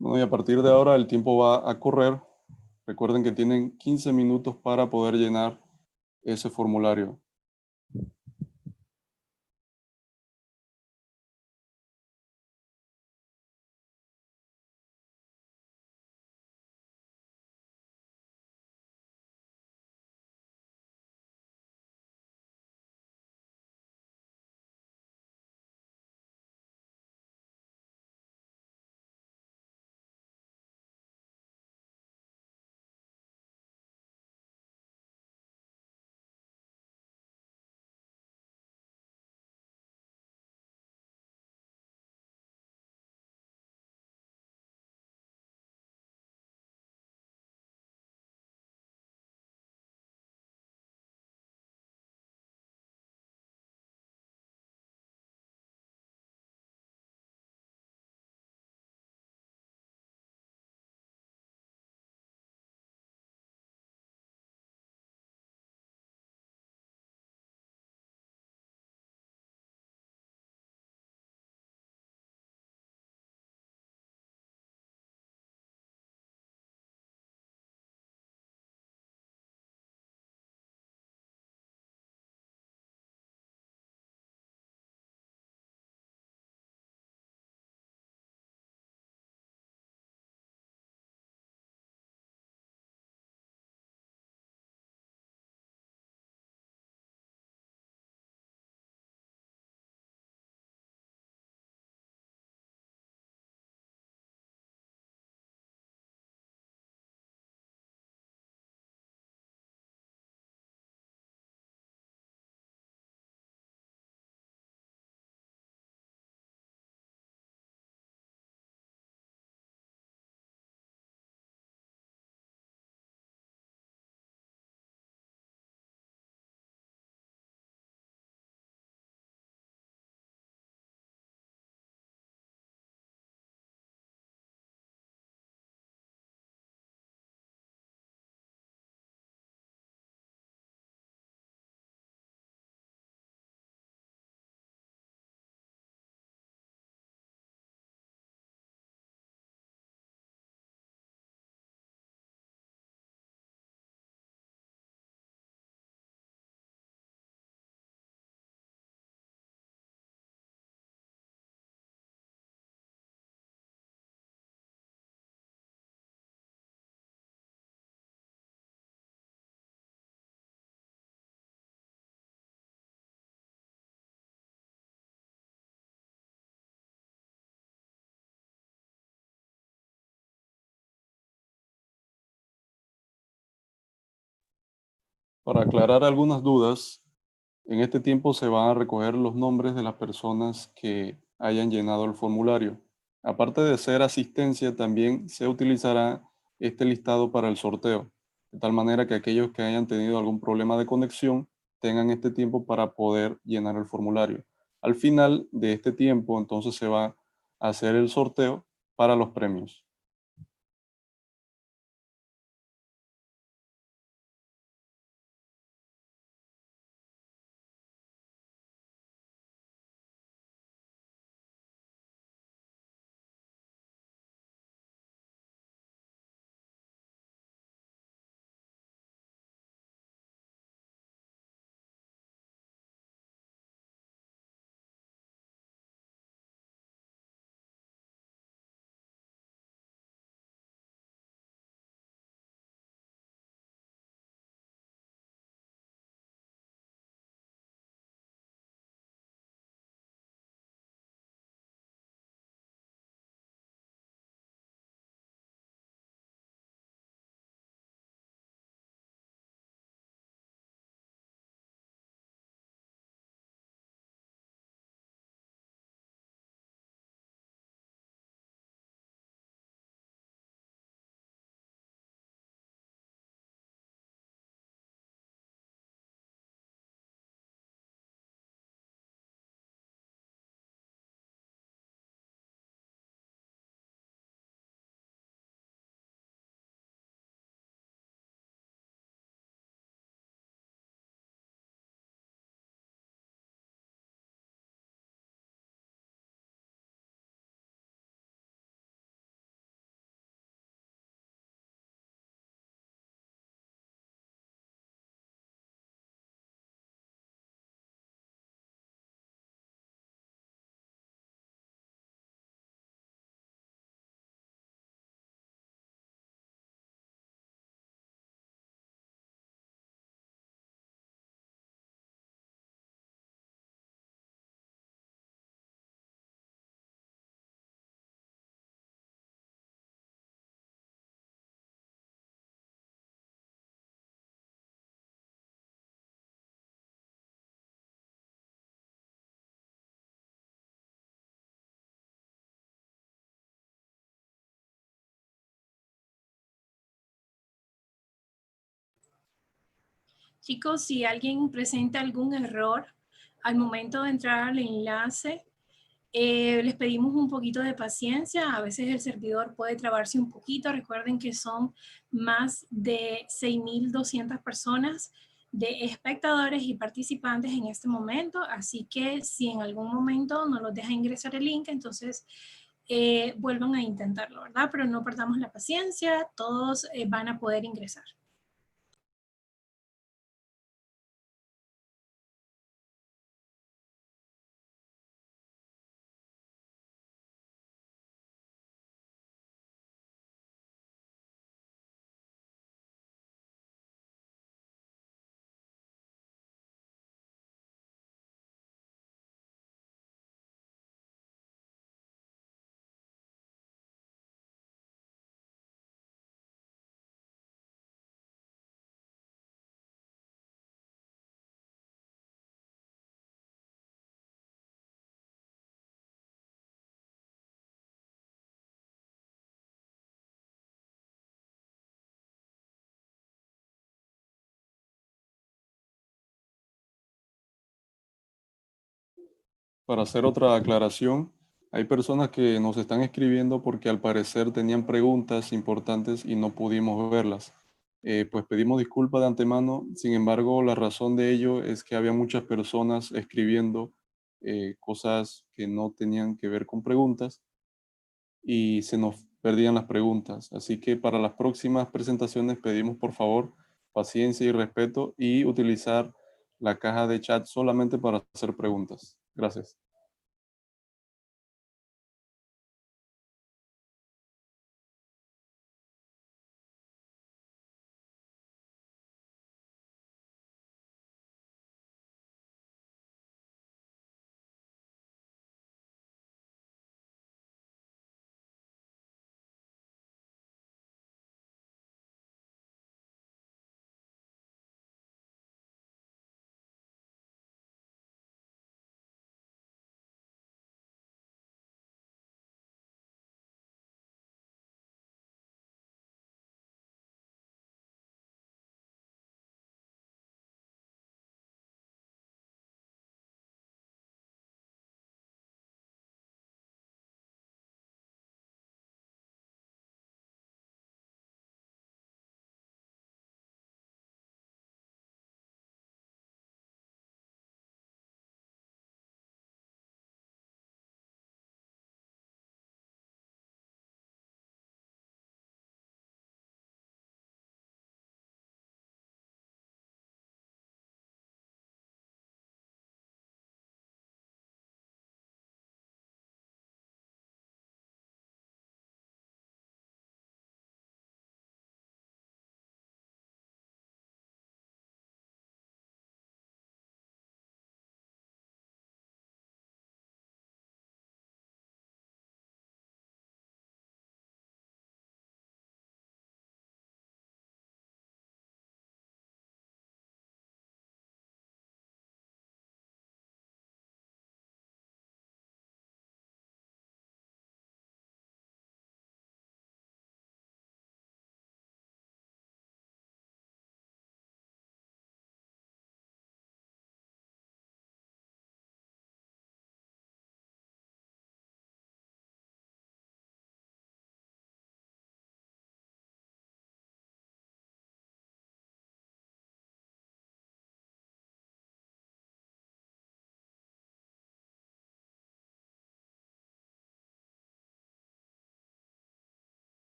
Bueno, y a partir de ahora el tiempo va a correr. Recuerden que tienen 15 minutos para poder llenar ese formulario. Para aclarar algunas dudas, en este tiempo se van a recoger los nombres de las personas que hayan llenado el formulario. Aparte de ser asistencia, también se utilizará este listado para el sorteo, de tal manera que aquellos que hayan tenido algún problema de conexión tengan este tiempo para poder llenar el formulario. Al final de este tiempo, entonces se va a hacer el sorteo para los premios. Chicos, si alguien presenta algún error al momento de entrar al enlace, les pedimos un poquito de paciencia. A veces el servidor puede trabarse un poquito. Recuerden que son más de 6.200 personas de espectadores y participantes en este momento. Así que si en algún momento no los deja ingresar el link, entonces vuelvan a intentarlo, ¿verdad? Pero no perdamos la paciencia. Todos van a poder ingresar. Para hacer otra aclaración, hay personas que nos están escribiendo porque al parecer tenían preguntas importantes y no pudimos verlas. Pues pedimos disculpas de antemano, sin embargo, la razón de ello es que había muchas personas escribiendo cosas que no tenían que ver con preguntas y se nos perdían las preguntas. Así que para las próximas presentaciones pedimos por favor paciencia y respeto y utilizar la caja de chat solamente para hacer preguntas. Gracias.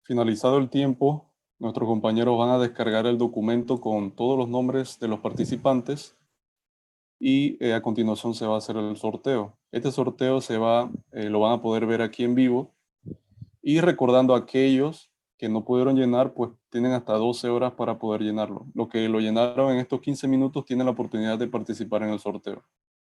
Finalizado el tiempo, nuestros compañeros van a descargar el documento con todos los nombres de los participantes y a continuación se va a hacer el sorteo. Este sorteo lo van a poder ver aquí en vivo, y recordando a aquellos que no pudieron llenar, pues tienen hasta 12 horas para poder llenarlo. Los que lo llenaron en estos 15 minutos tienen la oportunidad de participar en el sorteo.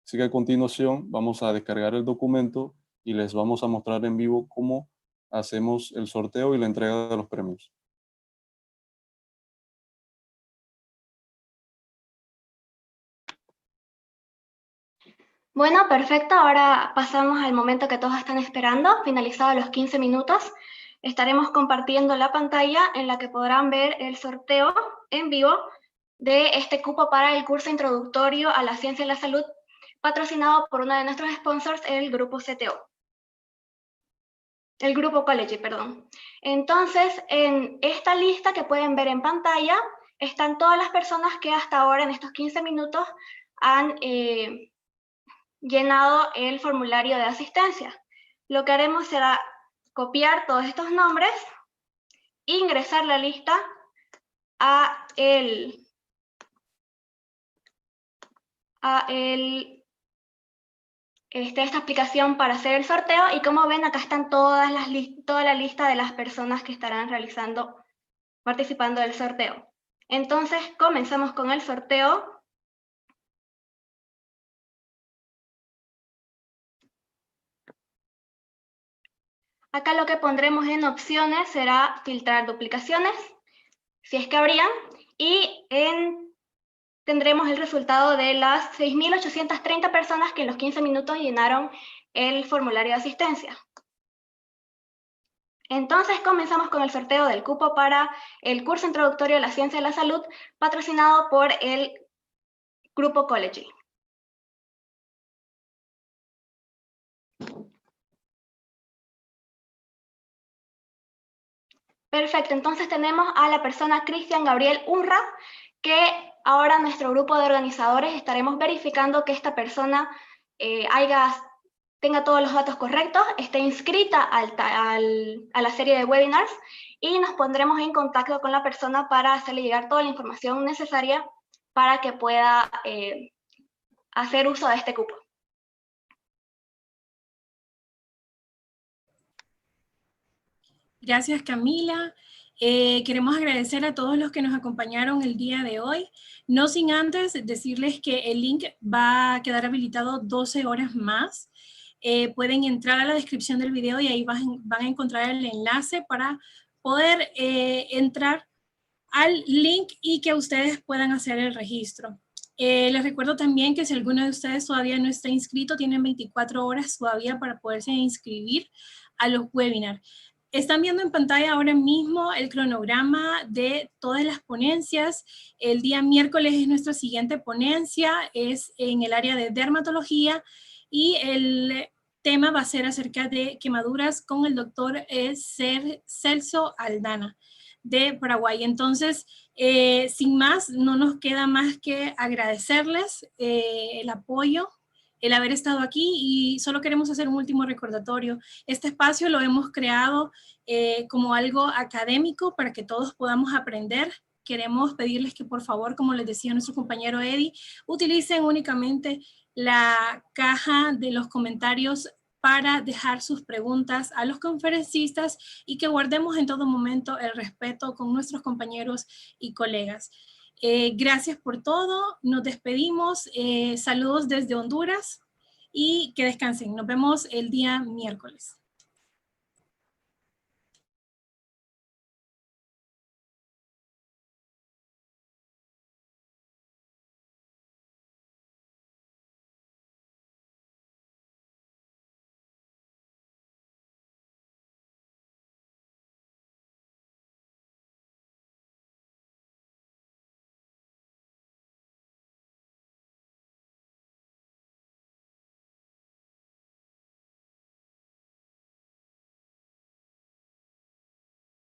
Así que a continuación vamos a descargar el documento y les vamos a mostrar en vivo cómo hacemos el sorteo y la entrega de los premios. Bueno, perfecto. Ahora pasamos al momento que todos están esperando. Finalizados los 15 minutos, estaremos compartiendo la pantalla en la que podrán ver el sorteo en vivo de este cupo para el curso introductorio a la ciencia y la salud, patrocinado por uno de nuestros sponsors, el grupo CTO. El grupo College, perdón. Entonces, en esta lista que pueden ver en pantalla, están todas las personas que hasta ahora, en estos 15 minutos, han llenado el formulario de asistencia. Lo que haremos será copiar todos estos nombres, ingresar la lista a esta aplicación para hacer el sorteo, y como ven acá están toda la lista de las personas que estarán participando del sorteo. Entonces comenzamos con el sorteo. Acá lo que pondremos en opciones será filtrar duplicaciones, si es que habrían, y tendremos el resultado de las 6.830 personas que en los 15 minutos llenaron el formulario de asistencia. Entonces comenzamos con el sorteo del cupo para el curso introductorio a la ciencia de la salud, patrocinado por el grupo College. Perfecto, entonces tenemos a la persona Cristian Gabriel Unra, que ahora nuestro grupo de organizadores estaremos verificando que esta persona tenga todos los datos correctos, esté inscrita a la serie de webinars, y nos pondremos en contacto con la persona para hacerle llegar toda la información necesaria para que pueda hacer uso de este cupo. Gracias, Camila. Queremos agradecer a todos los que nos acompañaron el día de hoy. No sin antes decirles que el link va a quedar habilitado 12 horas más. Pueden entrar a la descripción del video y ahí van a encontrar el enlace para poder entrar al link y que ustedes puedan hacer el registro. Les recuerdo también que si alguno de ustedes todavía no está inscrito, tienen 24 horas todavía para poderse inscribir a los webinars. Están viendo en pantalla ahora mismo el cronograma de todas las ponencias. El día miércoles es nuestra siguiente ponencia, es en el área de dermatología, y el tema va a ser acerca de quemaduras con el doctor Celso Aldana de Paraguay. Entonces, sin más, no nos queda más que agradecerles el apoyo, el haber estado aquí, y solo queremos hacer un último recordatorio. Este espacio lo hemos creado como algo académico para que todos podamos aprender. Queremos pedirles que por favor, como les decía nuestro compañero Eddie, utilicen únicamente la caja de los comentarios para dejar sus preguntas a los conferencistas, y que guardemos en todo momento el respeto con nuestros compañeros y colegas. Gracias por todo, nos despedimos, saludos desde Honduras y que descansen. Nos vemos el día miércoles.